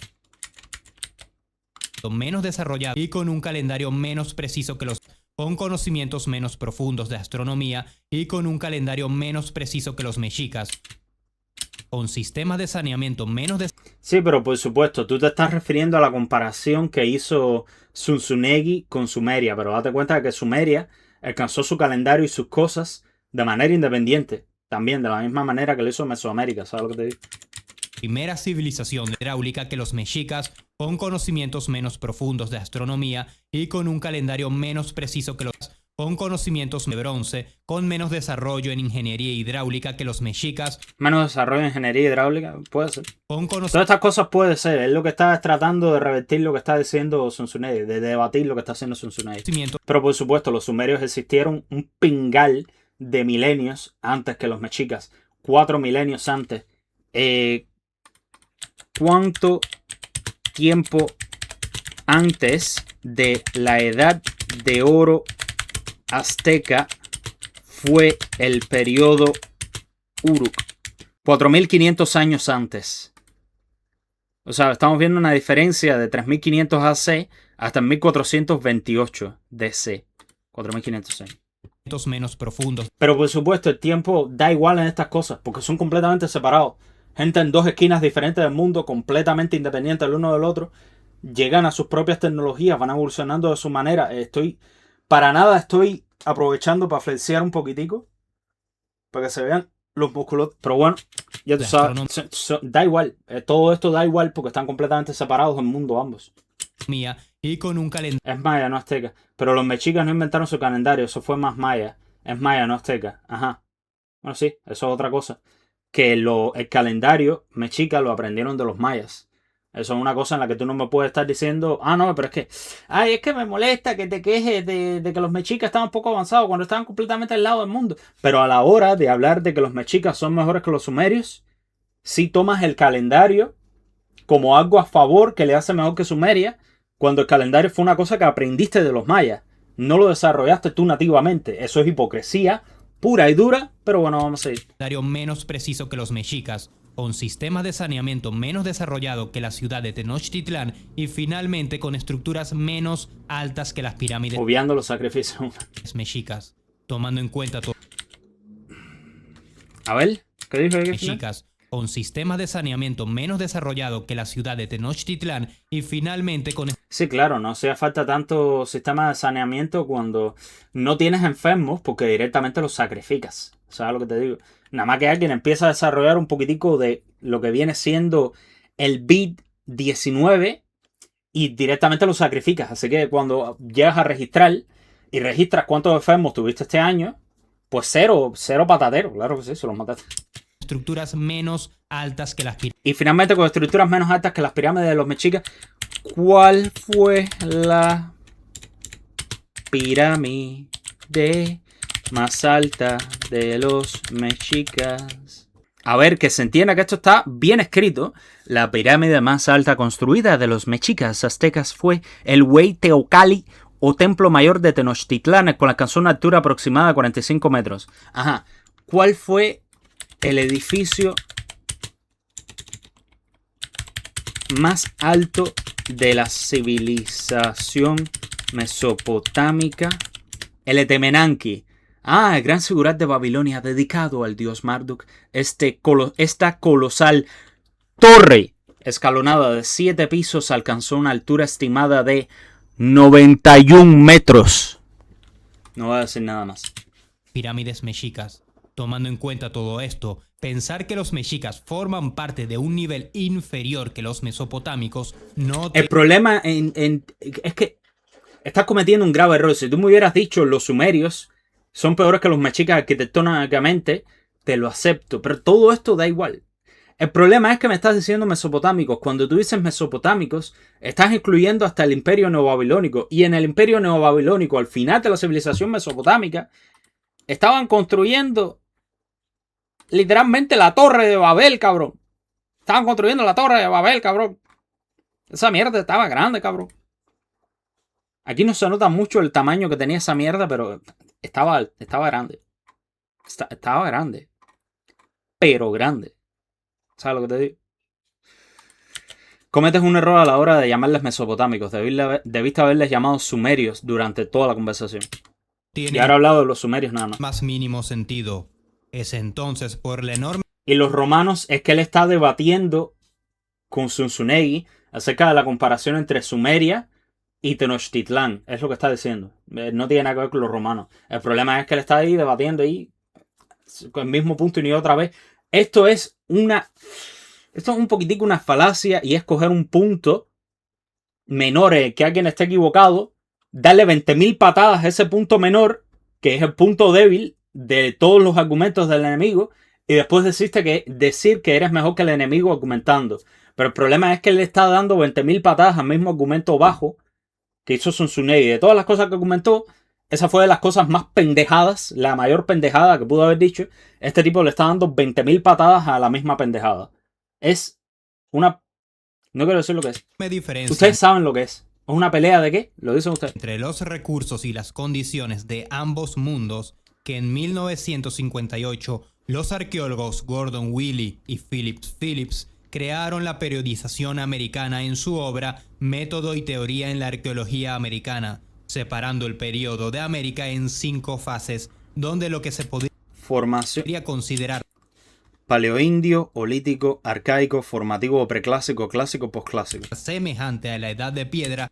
menos desarrollados y con un calendario menos preciso que los con conocimientos menos profundos de astronomía y con un calendario menos preciso que los mexicas, con sistemas de saneamiento menos Sí, pero por supuesto, tú te estás refiriendo a la comparación que hizo Zunzunegui con Sumeria, pero date cuenta de que Sumeria alcanzó su calendario y sus cosas de manera independiente, también de la misma manera que lo hizo Mesoamérica, ¿sabes lo que te digo? primera civilización hidráulica que los mexicas, con conocimientos menos profundos de astronomía y con un calendario menos preciso que los con conocimientos de bronce, con menos desarrollo en ingeniería hidráulica que los mexicas, Menos desarrollo en ingeniería hidráulica, puede ser. con Todas estas cosas puede ser, es lo que está tratando de revertir lo que está diciendo Zunzunegui, de debatir lo que está haciendo Zunzunegui. conocimientos Pero por supuesto, los sumerios existieron un pingal de milenios antes que los mexicas. 4 milenios antes. ¿Cuánto tiempo antes de la edad de oro azteca fue el periodo Uruk? 4500 años antes. O sea, estamos viendo una diferencia de 3500 AC hasta 1428 DC. 4500 años. menos profundos Pero por supuesto, el tiempo da igual en estas cosas, porque son completamente separados. Gente en dos esquinas diferentes del mundo, completamente independientes el uno del otro, llegan a sus propias tecnologías, van evolucionando de su manera. Para nada estoy aprovechando para flexear un poquitico, para que se vean los músculos. Pero bueno, ya tú de sabes, da igual. Todo esto da igual porque están completamente separados del mundo ambos. astronomía y con un calendario Es maya, no azteca. Pero los mexicas no inventaron su calendario, eso fue más maya. Es maya, no azteca. Ajá. Bueno, sí, eso es otra cosa. Que el calendario mexica lo aprendieron de los mayas. Eso es una cosa en la que tú no me puedes estar diciendo, ah, no, pero es que, ay, es que me molesta que te quejes de que los mexicas estaban poco avanzados cuando estaban completamente al lado del mundo. Pero a la hora de hablar de que los mexicas son mejores que los sumerios, sí tomas el calendario como algo a favor que le hace mejor que Sumeria, cuando el calendario fue una cosa que aprendiste de los mayas. No lo desarrollaste tú nativamente. Eso es hipocresía pura y dura, pero bueno, vamos a ir. Calendario menos preciso que los mexicas, con sistemas de saneamiento menos desarrollado que la ciudad de Tenochtitlán y finalmente con estructuras menos altas que las pirámides Obviando los sacrificios. mexicas, tomando en cuenta todo. A ver, ¿qué dijo aquí? Mexicas, con sistemas de saneamiento menos desarrollado que la ciudad de Tenochtitlán y finalmente con Sí, claro, no hacía falta tanto sistema de saneamiento cuando no tienes enfermos porque directamente los sacrificas. ¿Sabes lo que te digo? Nada más que alguien empieza a desarrollar un poquitico de lo que viene siendo el bit 19 y directamente lo sacrificas. Así que cuando llegas a registrar y registras cuántos enfermos tuviste este año, pues cero patatero. Claro que sí, se los mataste. estructuras menos altas que las pirámides. Y finalmente con estructuras menos altas que las pirámides de los mexicas, ¿cuál fue la pirámide más alta de los mexicas? A ver, que se entienda que esto está bien escrito. La pirámide más alta construida de los mexicas aztecas fue el Hueyteocalli o Templo Mayor de Tenochtitlán, el cual alcanzó una altura aproximada de 45 metros. Ajá. ¿Cuál fue el edificio más alto de la civilización mesopotámica? El Etemenanki. Ah, el gran sigurat de Babilonia dedicado al dios Marduk. Esta colosal torre escalonada de 7 pisos alcanzó una altura estimada de 91 metros. No voy a decir nada más. Pirámides mexicas. Tomando en cuenta todo esto, pensar que los mexicas forman parte de un nivel inferior que los mesopotámicos no... El problema es que estás cometiendo un grave error. Si tú me hubieras dicho los sumerios son peores que los mexicas arquitectónicamente, te lo acepto. Pero todo esto da igual. El problema es que me estás diciendo mesopotámicos. Cuando tú dices mesopotámicos, estás incluyendo hasta el imperio neobabilónico. Y en el imperio neobabilónico, al final de la civilización mesopotámica, estaban construyendo literalmente la torre de Babel, cabrón. Estaban construyendo la torre de Babel, cabrón. Esa mierda estaba grande, cabrón. Aquí no se nota mucho el tamaño que tenía esa mierda, pero estaba grande. Estaba grande. Pero grande. ¿Sabes lo que te digo? Cometes un error a la hora de llamarles mesopotámicos. Debiste haberles llamado sumerios durante toda la conversación. Y ahora he hablado de los sumerios nada más. Más mínimo sentido. Es entonces por la enorme... Y los romanos es que él está debatiendo con Zunzunegui acerca de la comparación entre Sumeria y Tenochtitlán. Es lo que está diciendo. No tiene nada que ver con los romanos. El problema es que él está ahí debatiendo ahí con el mismo punto y ni otra vez. Esto es un poquitico una falacia y es coger un punto menor en el que alguien esté equivocado, darle 20.000 patadas a ese punto menor, que es el punto débil de todos los argumentos del enemigo, y después decir que eres mejor que el enemigo argumentando. Pero el problema es que él le está dando 20.000 patadas al mismo argumento bajo que hizo Zunzunegui. De todas las cosas que argumentó, esa fue de las cosas más pendejadas, la mayor pendejada que pudo haber dicho. Este tipo le está dando 20.000 patadas a la misma pendejada. Es una... No quiero decir lo que es. diferencia Ustedes saben lo que es. ¿Es una pelea de qué? Lo dicen ustedes. entre los recursos y las condiciones de ambos mundos que en 1958 los arqueólogos Gordon Willey y Phillips crearon la periodización americana en su obra Método y Teoría en la Arqueología Americana, separando el periodo de América en 5 fases, donde lo que se podría considerar Paleoindio, olítico, arcaico, formativo o preclásico, clásico, posclásico. semejante a la edad de piedra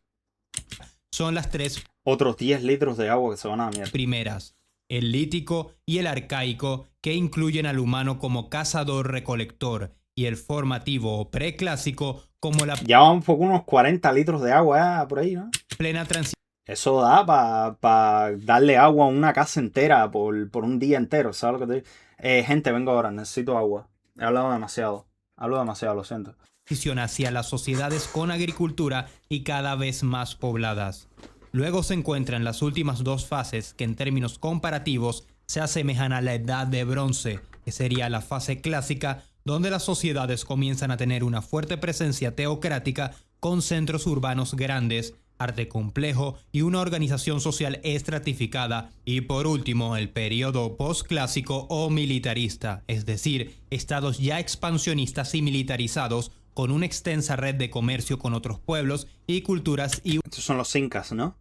son las 3 Otros 10 litros de agua que se van a la mierda. primeras, el lítico y el arcaico, que incluyen al humano como cazador-recolector, y el formativo o preclásico como la Ya vamos por unos 40 litros de agua por ahí, ¿no? plena transición Eso da para darle agua a una casa entera por un día entero, ¿sabes lo que te digo? Gente, vengo ahora, necesito agua. He hablado demasiado. Hablo demasiado, lo siento. Transición hacia las sociedades con agricultura y cada vez más pobladas. Luego se encuentran las últimas dos fases que en términos comparativos se asemejan a la Edad de Bronce, que sería la fase clásica donde las sociedades comienzan a tener una fuerte presencia teocrática con centros urbanos grandes, arte complejo y una organización social estratificada, y por último el periodo postclásico o militarista, es decir, estados ya expansionistas y militarizados con una extensa red de comercio con otros pueblos y culturas y Estos son los incas, ¿no?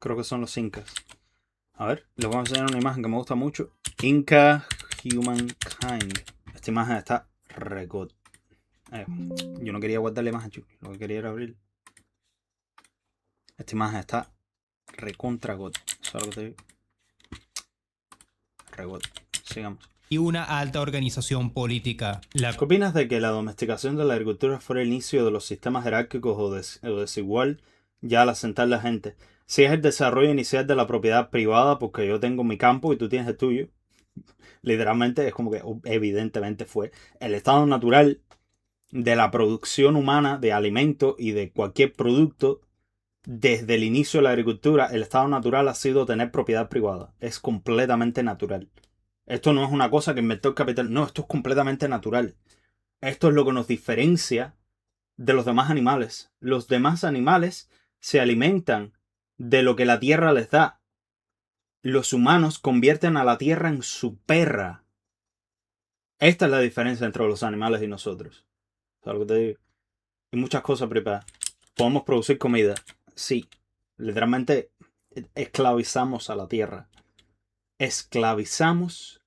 Creo que son los incas. A ver, les voy a enseñar una imagen que me gusta mucho. Inca Humankind. Esta imagen está record. Yo no quería guardar la imagen, chico. Lo que quería era abrir. Esta imagen está recontra god. ¿Sabes lo que te digo? Regod. Sigamos. una alta organización política. ¿Qué opinas de que la domesticación de la agricultura fuera el inicio de los sistemas jerárquicos o desigual ya al asentar la gente? Si es el desarrollo inicial de la propiedad privada, porque yo tengo mi campo y tú tienes el tuyo. Literalmente es como que evidentemente fue el estado natural de la producción humana de alimentos y de cualquier producto. Desde el inicio de la agricultura, el estado natural ha sido tener propiedad privada. Es completamente natural. Esto no es una cosa que inventó el capital. No, esto es completamente natural. Esto es lo que nos diferencia de los demás animales. Los demás animales se alimentan de lo que la tierra les da. Los humanos convierten a la tierra en su perra. Esta es la diferencia entre los animales y nosotros. ¿Sabes lo que te digo? Y muchas cosas preparadas. Podemos producir comida. Sí. Literalmente esclavizamos a la tierra. Esclavizamos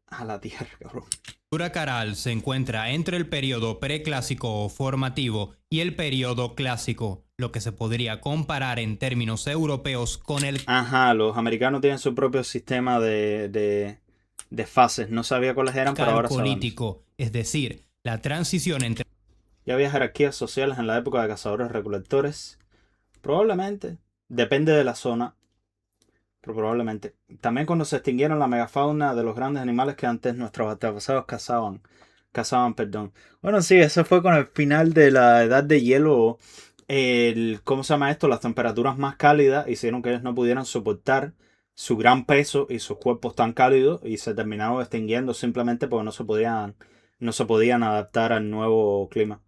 a la tierra, cabrón. La cultura caral se encuentra entre el periodo preclásico o formativo y el periodo clásico, lo que se podría comparar en términos europeos con el... Ajá, los americanos tienen su propio sistema de fases. No sabía cuáles eran, pero ahora sabemos. político, es decir, la transición entre... Ya había jerarquías sociales en la época de cazadores-recolectores. Probablemente. Depende de la zona. Pero probablemente. También cuando se extinguieron la megafauna de los grandes animales que antes nuestros antepasados cazaban. Bueno, sí, eso fue con el final de la edad de hielo. ¿Cómo se llama esto? Las temperaturas más cálidas hicieron que ellos no pudieran soportar su gran peso y sus cuerpos tan cálidos y se terminaron extinguiendo simplemente porque no se podían adaptar al nuevo clima.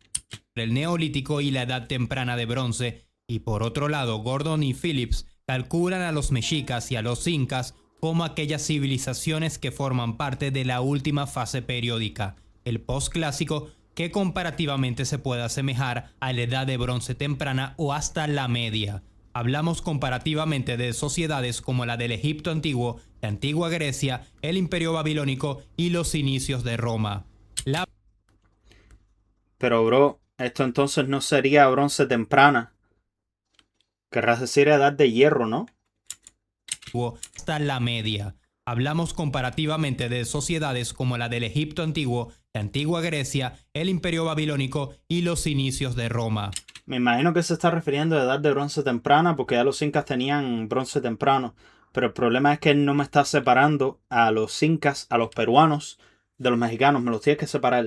El Neolítico y la Edad Temprana de Bronce, y por otro lado Gordon y Phillips calculan a los mexicas y a los incas como aquellas civilizaciones que forman parte de la última fase periódica, el postclásico, que comparativamente se puede asemejar a la Edad de Bronce temprana o hasta la media. Hablamos comparativamente de sociedades como la del Egipto antiguo, la antigua Grecia, el Imperio Babilónico y los inicios de Roma. Pero bro, esto entonces no sería bronce temprana. Querrás decir edad de hierro, ¿no? Hasta la media. Hablamos comparativamente de sociedades como la del Egipto antiguo, la antigua Grecia, el Imperio Babilónico y los inicios de Roma. Me imagino que se está refiriendo a edad de bronce temprana porque ya los incas tenían bronce temprano. Pero el problema es que él no me está separando a los incas, a los peruanos, de los mexicanos. Me los tienes que separar.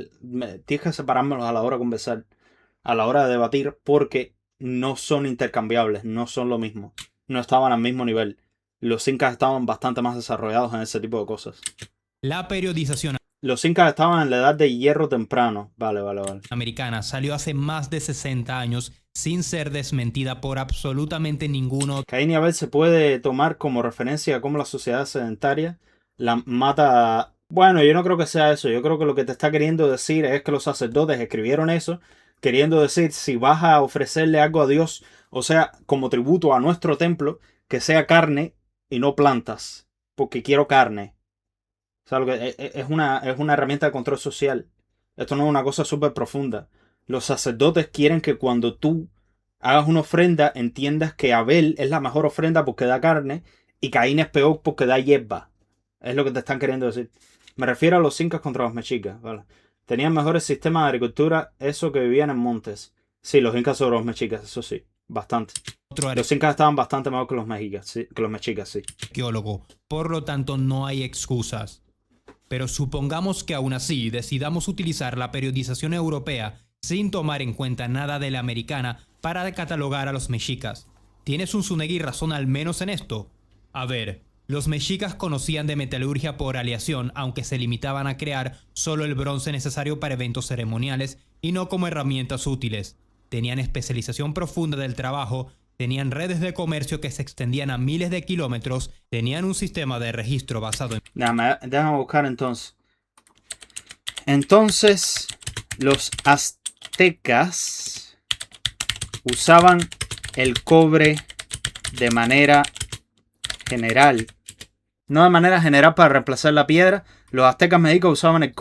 Tienes que separármelos a la hora de conversar, a la hora de debatir, porque no son intercambiables, no son lo mismo. No estaban al mismo nivel. Los incas estaban bastante más desarrollados en ese tipo de cosas. La periodización Los incas estaban en la edad de hierro temprano. Vale. americana salió hace más de 60 años sin ser desmentida por absolutamente ninguno. Caín y Abel se puede tomar como referencia a cómo la sociedad sedentaria la mata. Bueno, yo no creo que sea eso. Yo creo que lo que te está queriendo decir es que los sacerdotes escribieron eso, queriendo decir, si vas a ofrecerle algo a Dios, o sea, como tributo a nuestro templo, que sea carne y no plantas, porque quiero carne. O sea, es una herramienta de control social. Esto no es una cosa súper profunda. Los sacerdotes quieren que cuando tú hagas una ofrenda, entiendas que Abel es la mejor ofrenda porque da carne y Caín es peor porque da hierba. Es lo que te están queriendo decir. Me refiero a los incas contra los mexicas, ¿vale? Tenían mejores sistemas de agricultura, eso que vivían en montes. Sí, los incas sobre los mexicas, eso sí, bastante. Los incas estaban bastante mejor que los mexicas, sí. Arqueólogo. Por lo tanto, no hay excusas. Pero supongamos que aún así decidamos utilizar la periodización europea sin tomar en cuenta nada de la americana para catalogar a los mexicas. ¿Tienes un Zunegui razón al menos en esto? A ver, los mexicas conocían de metalurgia por aleación, aunque se limitaban a crear solo el bronce necesario para eventos ceremoniales y no como herramientas útiles. Tenían especialización profunda del trabajo, tenían redes de comercio que se extendían a miles de kilómetros, tenían un sistema de registro basado en... Déjame buscar entonces. Entonces, los aztecas usaban el cobre de manera general. No de manera general para reemplazar la piedra. Los aztecas mexicas usaban el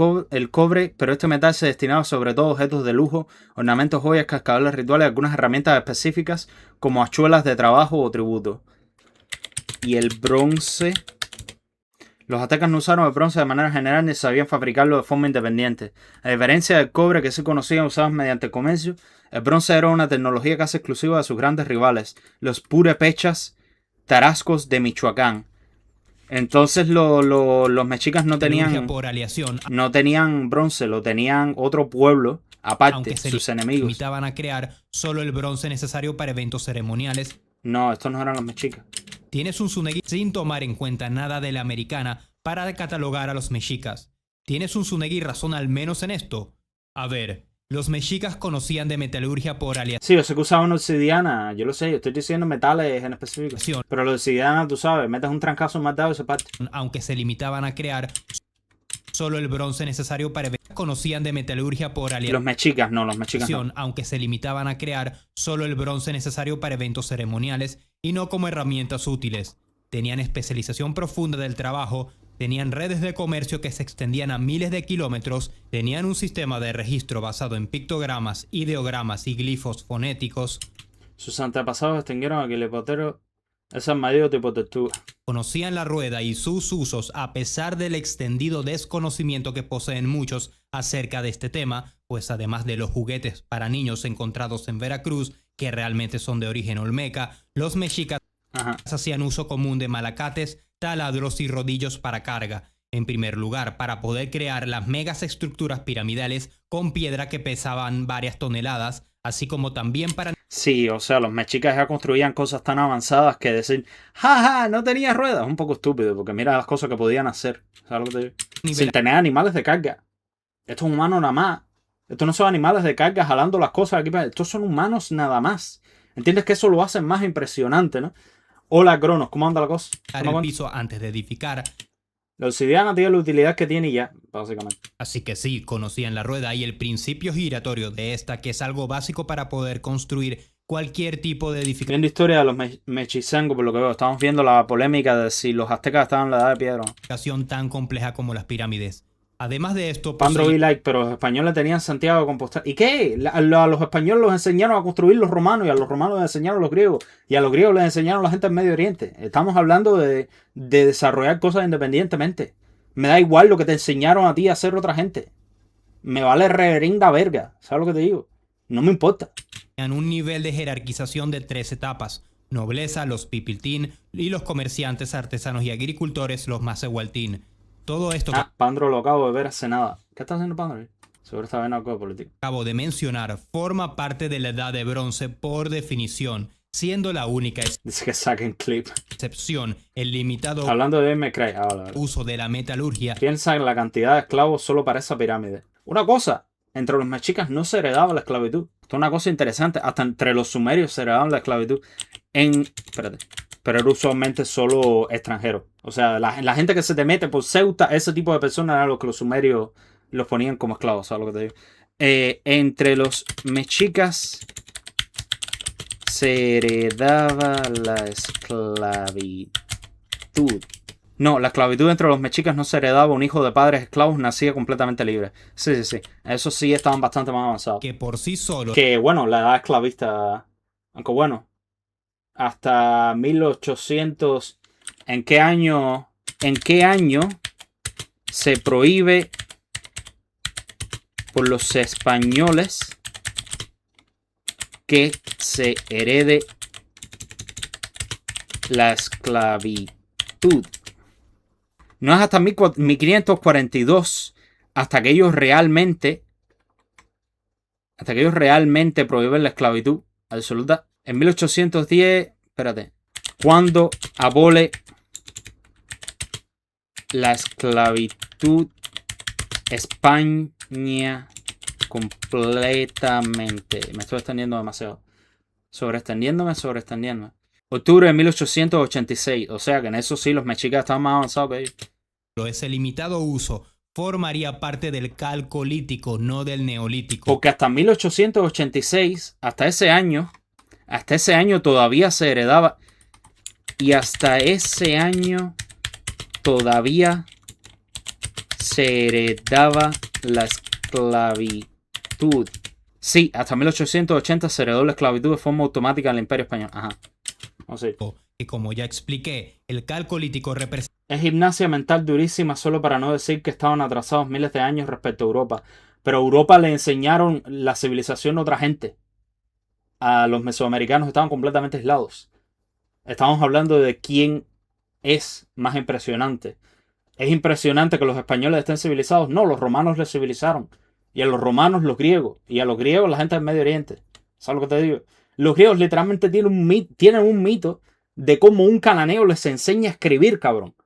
cobre, pero este metal se destinaba sobre todo a objetos de lujo, ornamentos, joyas, cascabeles rituales y algunas herramientas específicas como hachuelas de trabajo o tributo. Y el bronce. Los aztecas no usaron el bronce de manera general ni sabían fabricarlo de forma independiente. A diferencia del cobre que se conocía usados mediante el comercio, el bronce era una tecnología casi exclusiva de sus grandes rivales, los purépechas tarascos de Michoacán. Entonces los mexicas no tenían bronce, lo tenían otro pueblo aparte, sus enemigos. Limitaban a crear solo el bronce necesario para eventos ceremoniales. No, estos no eran los mexicas. Tienes un Zunegui sin tomar en cuenta nada de la americana para catalogar a los mexicas. ¿Tienes un Zunegui razón al menos en esto? A ver, los mexicas conocían de metalurgia por aleación. Sí, yo sé que usaban obsidiana, yo lo sé, yo estoy diciendo metales en específico. Pero la obsidiana, tú sabes, metes un trancazo en matado y se parte. Aunque se limitaban a crear solo el bronce necesario para eventos. Conocían de metalurgia por aleación. Los mexicas no. Aunque se limitaban a crear solo el bronce necesario para eventos ceremoniales y no como herramientas útiles. Tenían especialización profunda del trabajo, tenían redes de comercio que se extendían a miles de kilómetros, tenían un sistema de registro basado en pictogramas, ideogramas y glifos fonéticos. Sus antepasados extinguieron a Quilipotero, ese armadillo tipo tortuga. Conocían la rueda y sus usos a pesar del extendido desconocimiento que poseen muchos acerca de este tema, pues además de los juguetes para niños encontrados en Veracruz, que realmente son de origen olmeca, los mexicas hacían uso común de malacates, taladros y rodillos para carga. En primer lugar, para poder crear las megas estructuras piramidales con piedra que pesaban varias toneladas, así como también para... Sí, o sea, los mexicas ya construían cosas tan avanzadas que decir, jaja, no tenía ruedas, es un poco estúpido, porque mira las cosas que podían hacer, ¿sabes lo que te digo? Sin tener animales de carga. Esto es humano nada más. Estos no son animales de carga jalando las cosas aquí. Estos son humanos nada más. ¿Entiendes que eso lo hace más impresionante, no? Hola, Cronos, ¿cómo anda la cosa? el piso antes de edificar. La obsidiana tiene la utilidad que tiene y ya, básicamente. Así que sí, conocían la rueda y el principio giratorio de esta, que es algo básico para poder construir cualquier tipo de edificación. Viendo historia de los mechizengos, por lo que veo, estamos viendo la polémica de si los aztecas estaban en la edad de piedra. Tan compleja como las pirámides. Además de esto... Pandro be like, pero los españoles tenían Santiago de Compostela. ¿Y qué? A los españoles los enseñaron a construir los romanos y a los romanos les enseñaron a los griegos y a los griegos les enseñaron a la gente del Medio Oriente. Estamos hablando de desarrollar cosas independientemente. Me da igual lo que te enseñaron a ti a hacer otra gente. Me vale reverenda verga. ¿Sabes lo que te digo? No me importa. En un nivel de jerarquización de 3 etapas. Nobleza, los pipiltín y los comerciantes, artesanos y agricultores, los macehualtín. Todo esto... Pandro lo acabo de ver hace nada. ¿Qué está haciendo Pandro? Seguro está viendo algo de política. Acabo de mencionar, forma parte de la edad de bronce por definición, siendo la única Dice que saquen clip. excepción el limitado Hablando de McCray. uso de la metalurgia. Piensa en la cantidad de esclavos solo para esa pirámide. Una cosa, entre los mexicas no se heredaba la esclavitud. Esto es una cosa interesante. Hasta entre los sumerios se heredaban la esclavitud. Espérate. Pero era usualmente solo extranjeros. O sea, la gente que se te mete por Ceuta, ese tipo de personas eran los que los sumerios los ponían como esclavos. ¿Sabes lo que te digo? Entre los mexicas se heredaba la esclavitud. No, la esclavitud entre los mexicas no se heredaba. Un hijo de padres esclavos nacía completamente libre. Sí. Eso sí estaban bastante más avanzados. Que por sí solo... Que bueno, la edad esclavista... Aunque bueno... Hasta 1800... ¿En qué año se prohíbe por los españoles que se herede la esclavitud? No es hasta 1542 hasta que ellos realmente prohíben la esclavitud absoluta. En 1810, espérate, cuando abole la esclavitud España completamente. Me estoy extendiendo demasiado. Sobreextendiéndome. Octubre de 1886. O sea que en eso sí los mexicas estaban más avanzados que ellos. Ese limitado uso formaría parte del calcolítico, no del neolítico. Porque hasta 1886, hasta ese año todavía se heredaba. Y hasta ese año todavía se heredaba la esclavitud. Sí, hasta 1880 se heredó la esclavitud de forma automática en el Imperio Español. Ajá. Vamos a ir. Y como ya expliqué, el calcolítico representa Es gimnasia mental durísima, solo para no decir que estaban atrasados miles de años respecto a Europa. Pero a Europa le enseñaron la civilización a otra gente. A los mesoamericanos estaban completamente aislados. Estamos hablando de quién es más impresionante. ¿Es impresionante que los españoles estén civilizados? No, los romanos les civilizaron. Y a los romanos los griegos. Y a los griegos la gente del Medio Oriente. ¿Sabes lo que te digo? Los griegos literalmente tienen un mito de cómo un cananeo les enseña a escribir, cabrón.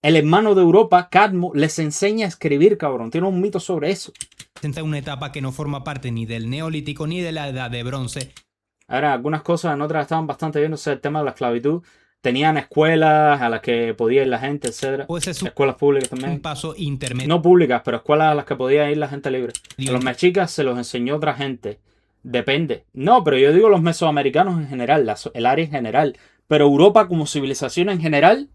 El hermano de Europa, Cadmo, les enseña a escribir, cabrón. Tiene un mito sobre eso. una etapa que no forma parte ni del neolítico ni de la edad de bronce. Ahora, algunas cosas en otras estaban bastante bien. O sea, el tema de la esclavitud. Tenían escuelas a las que podía ir la gente, etc. Pues es escuelas públicas también. un paso intermedio. No públicas, pero escuelas a las que podía ir la gente libre. A los mexicas se los enseñó otra gente. Depende. No, pero yo digo los mesoamericanos en general, el área en general. Pero Europa como civilización en general,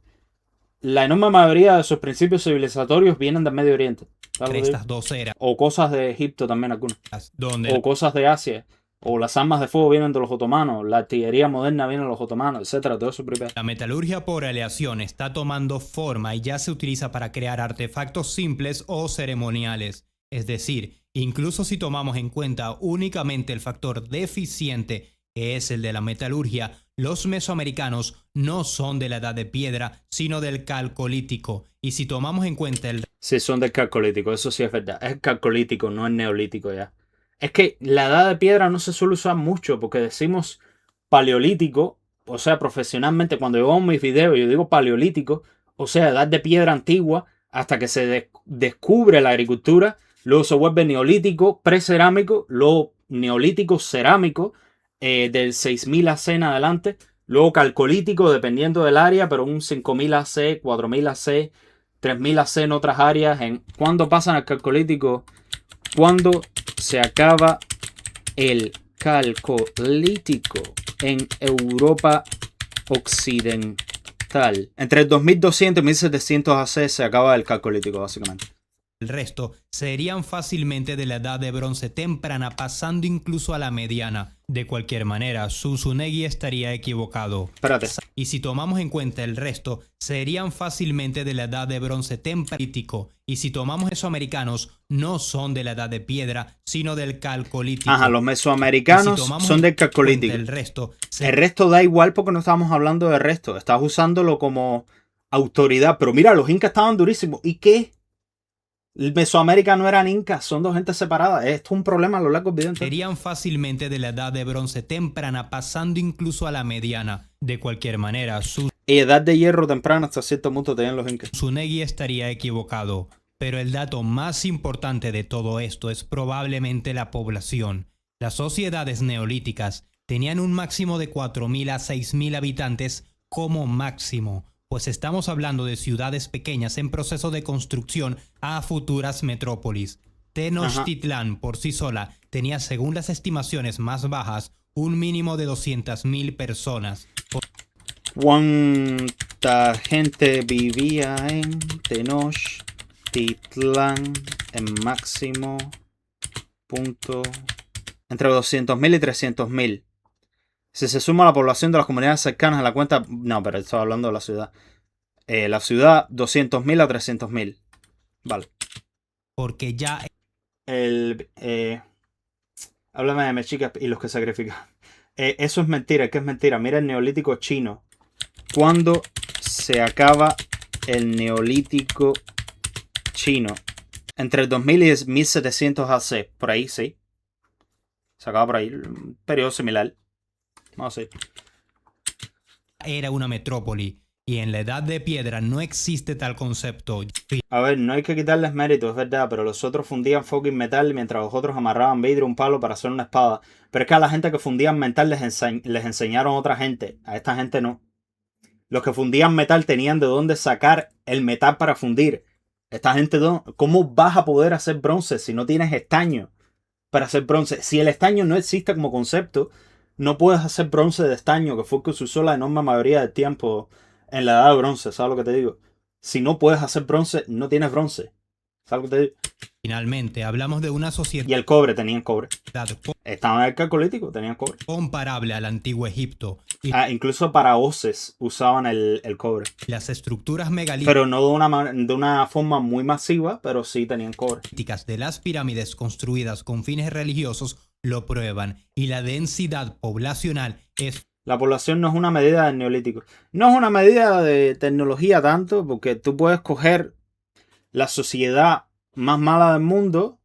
la enorme mayoría de sus principios civilizatorios vienen del Medio Oriente. Entre estas dos eras, o cosas de Egipto también algunas. donde O cosas de Asia. O las armas de fuego vienen de los otomanos, la artillería moderna viene de los otomanos, etcétera, todo eso primero. la metalurgia por aleación está tomando forma y ya se utiliza para crear artefactos simples o ceremoniales. Es decir, incluso si tomamos en cuenta únicamente el factor deficiente, que es el de la metalurgia, los mesoamericanos no son de la edad de piedra, sino del calcolítico. Y si tomamos en cuenta el... Sí, son del calcolítico, eso sí es verdad. Es calcolítico, no es neolítico ya. Es que la edad de piedra no se suele usar mucho porque decimos paleolítico, o sea, profesionalmente cuando yo hago mis videos yo digo paleolítico, o sea, edad de piedra antigua hasta que se descubre la agricultura, luego se vuelve neolítico, precerámico, luego neolítico cerámico del 6000 AC en adelante, luego calcolítico dependiendo del área, pero un 5000 AC, 4000 AC, 3000 AC en otras áreas. ¿Cuándo pasan al calcolítico? ¿Cuándo se acaba el calcolítico en Europa occidental? Entre el 2200 y 1700 AC se acaba el calcolítico, básicamente. El resto serían fácilmente de la edad de bronce temprana, pasando incluso a la mediana. De cualquier manera, Zunzunegui estaría equivocado. Espérate. Y si tomamos en cuenta el resto, serían fácilmente de la edad de bronce temprano. Y si tomamos mesoamericanos, no son de la edad de piedra, sino del calcolítico. Ajá, los mesoamericanos son del calcolítico. El resto da igual porque no estamos hablando del resto. Estás usándolo como autoridad. Pero mira, los incas estaban durísimos. ¿Y qué? Mesoamérica no eran incas, son dos gentes separadas. Esto es un problema a lo largo del video. Serían fácilmente de la edad de bronce temprana, pasando incluso a la mediana. De cualquier manera, y edad de hierro temprana hasta cierto punto tenían los incas. Zunzunegui estaría equivocado. Pero el dato más importante de todo esto es probablemente la población. Las sociedades neolíticas tenían un máximo de 4000 a 6000 habitantes como máximo. Pues estamos hablando de ciudades pequeñas en proceso de construcción a futuras metrópolis. Tenochtitlán por sí sola tenía, según las estimaciones más bajas, un mínimo de 200.000 personas. ¿Cuánta gente vivía en Tenochtitlán en máximo punto? Entre 200.000 y 300.000. Si se suma la población de las comunidades cercanas a la cuenta... No, pero estaba hablando de la ciudad. La ciudad, 200.000 a 300.000. Vale. Porque ya... Háblame de mexicas y los que sacrifican. Eso es mentira, que es mentira. Mira el neolítico chino. ¿Cuándo se acaba el neolítico chino. Entre el 2000 y el 1700 AC. Por ahí, sí. Se acaba por ahí. Un periodo similar. Vamos a ver. Era una metrópoli y en la Edad de Piedra no existe tal concepto. A ver, no hay que quitarles mérito, es verdad, pero los otros fundían fucking metal mientras los otros amarraban vidrio a un palo para hacer una espada. Pero es que a la gente que fundían metal les enseñaron otra gente. A esta gente no. Los que fundían metal tenían de dónde sacar el metal para fundir. Esta gente no. ¿Cómo vas a poder hacer bronce si no tienes estaño para hacer bronce? Si el estaño no existe como concepto, no puedes hacer bronce de estaño, que fue que se usó la enorme mayoría del tiempo en la edad de bronce. ¿Sabes lo que te digo? Si no puedes hacer bronce, no tienes bronce. ¿Sabes lo que te digo? Finalmente, hablamos de una sociedad Y el cobre, tenían cobre. Estaban en el calcolítico, tenían cobre. comparable al antiguo Egipto y Incluso para hoces usaban el cobre. las estructuras megalíticas Pero no de una forma muy masiva, pero sí tenían cobre. de las pirámides construidas con fines religiosos lo prueban y la densidad poblacional es La población no es una medida del neolítico. No es una medida de tecnología tanto, porque tú puedes coger la sociedad más mala del mundo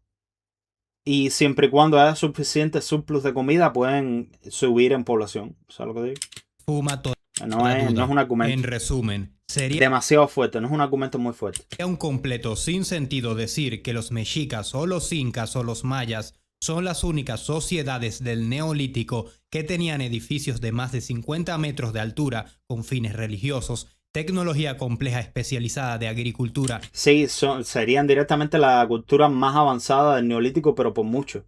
y siempre y cuando haya suficiente surplus de comida pueden subir en población. ¿Sabes lo que digo? fuma toda No es un En argumento resumen, sería demasiado fuerte, no es un argumento muy fuerte. un completo sinsentido decir que los mexicas o los incas o los mayas son las únicas sociedades del Neolítico que tenían edificios de más de 50 metros de altura con fines religiosos, tecnología compleja especializada de agricultura Sí, serían directamente la cultura más avanzada del neolítico, pero por mucho.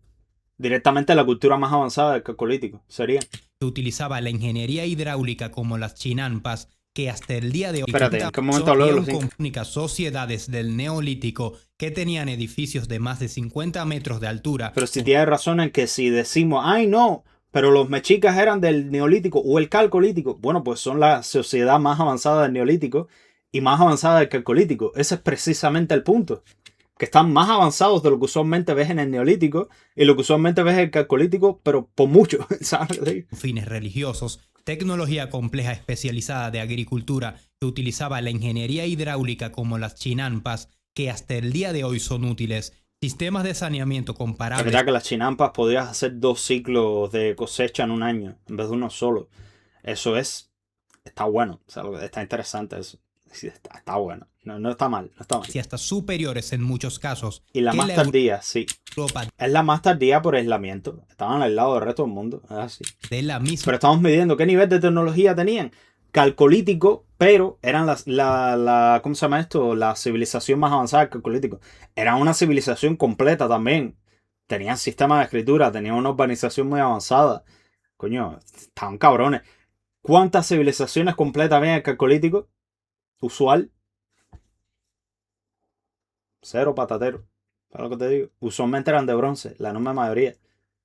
Directamente la cultura más avanzada del calcolítico. Serían. que utilizaba la ingeniería hidráulica como las chinampas, que hasta el día de hoy Espérate, ¿en qué momento habló de los son incas? únicas sociedades del Neolítico que tenían edificios de más de 50 metros de altura. Pero si tienes razón en que si decimos, ay no, pero los mexicas eran del neolítico o el calcolítico, bueno, pues son la sociedad más avanzada del neolítico y más avanzada del calcolítico. Ese es precisamente el punto. Que están más avanzados de lo que usualmente ves en el neolítico y lo que usualmente ves en el calcolítico, pero por mucho, ¿sabes? Fines religiosos, tecnología compleja especializada de agricultura que utilizaba la ingeniería hidráulica como las chinampas, que hasta el día de hoy son útiles, sistemas de saneamiento La comparables verdad que las chinampas podrías hacer 2 ciclos de cosecha en un año en vez de uno solo. Eso está bueno, o sea, está interesante eso. Sí, está bueno, no está mal, no está mal. y hasta superiores en muchos casos. Y la que más tardía, sí. Europa Es la más tardía por aislamiento. Estaban al lado del resto del mundo, es así. de la misma Pero estamos midiendo qué nivel de tecnología tenían. Calcolítico, pero eran ¿cómo se llama esto? La civilización más avanzada del calcolítico. Era una civilización completa también. Tenían sistemas de escritura, tenían una urbanización muy avanzada. Coño, estaban cabrones. ¿Cuántas civilizaciones completas había en el calcolítico? Usual. Cero patatero. ¿Sabes lo que te digo? Usualmente eran de bronce, la enorme mayoría.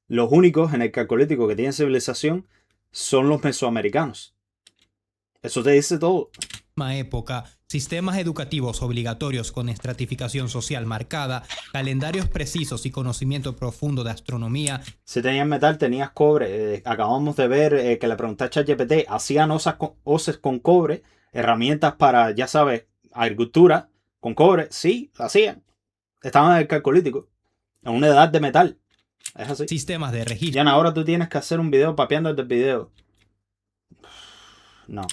Los únicos en el calcolítico que tienen civilización son los mesoamericanos. Eso te dice todo. época, sistemas educativos obligatorios con estratificación social marcada, calendarios precisos y conocimiento profundo de astronomía. Si tenías metal, tenías cobre. Acabamos de ver que le pregunté a ChatGPT, hacían hoces con cobre, herramientas para, ya sabes, agricultura con cobre. Sí, lo hacían. Estaban en el calcolítico, en una edad de metal. Es así. Sistemas de registro. Jan, ahora tú tienes que hacer un video papeando el video. No.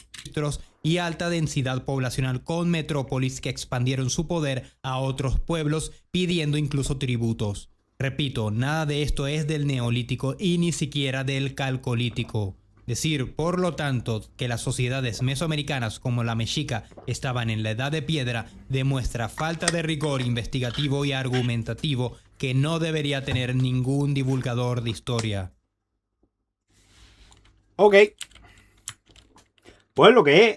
Y alta densidad poblacional con metrópolis que expandieron su poder a otros pueblos pidiendo incluso tributos. Repito, nada de esto es del Neolítico y ni siquiera del Calcolítico. Decir, por lo tanto, que las sociedades mesoamericanas como la mexica estaban en la Edad de Piedra demuestra falta de rigor investigativo y argumentativo que no debería tener ningún divulgador de historia. Ok. Pues lo que es.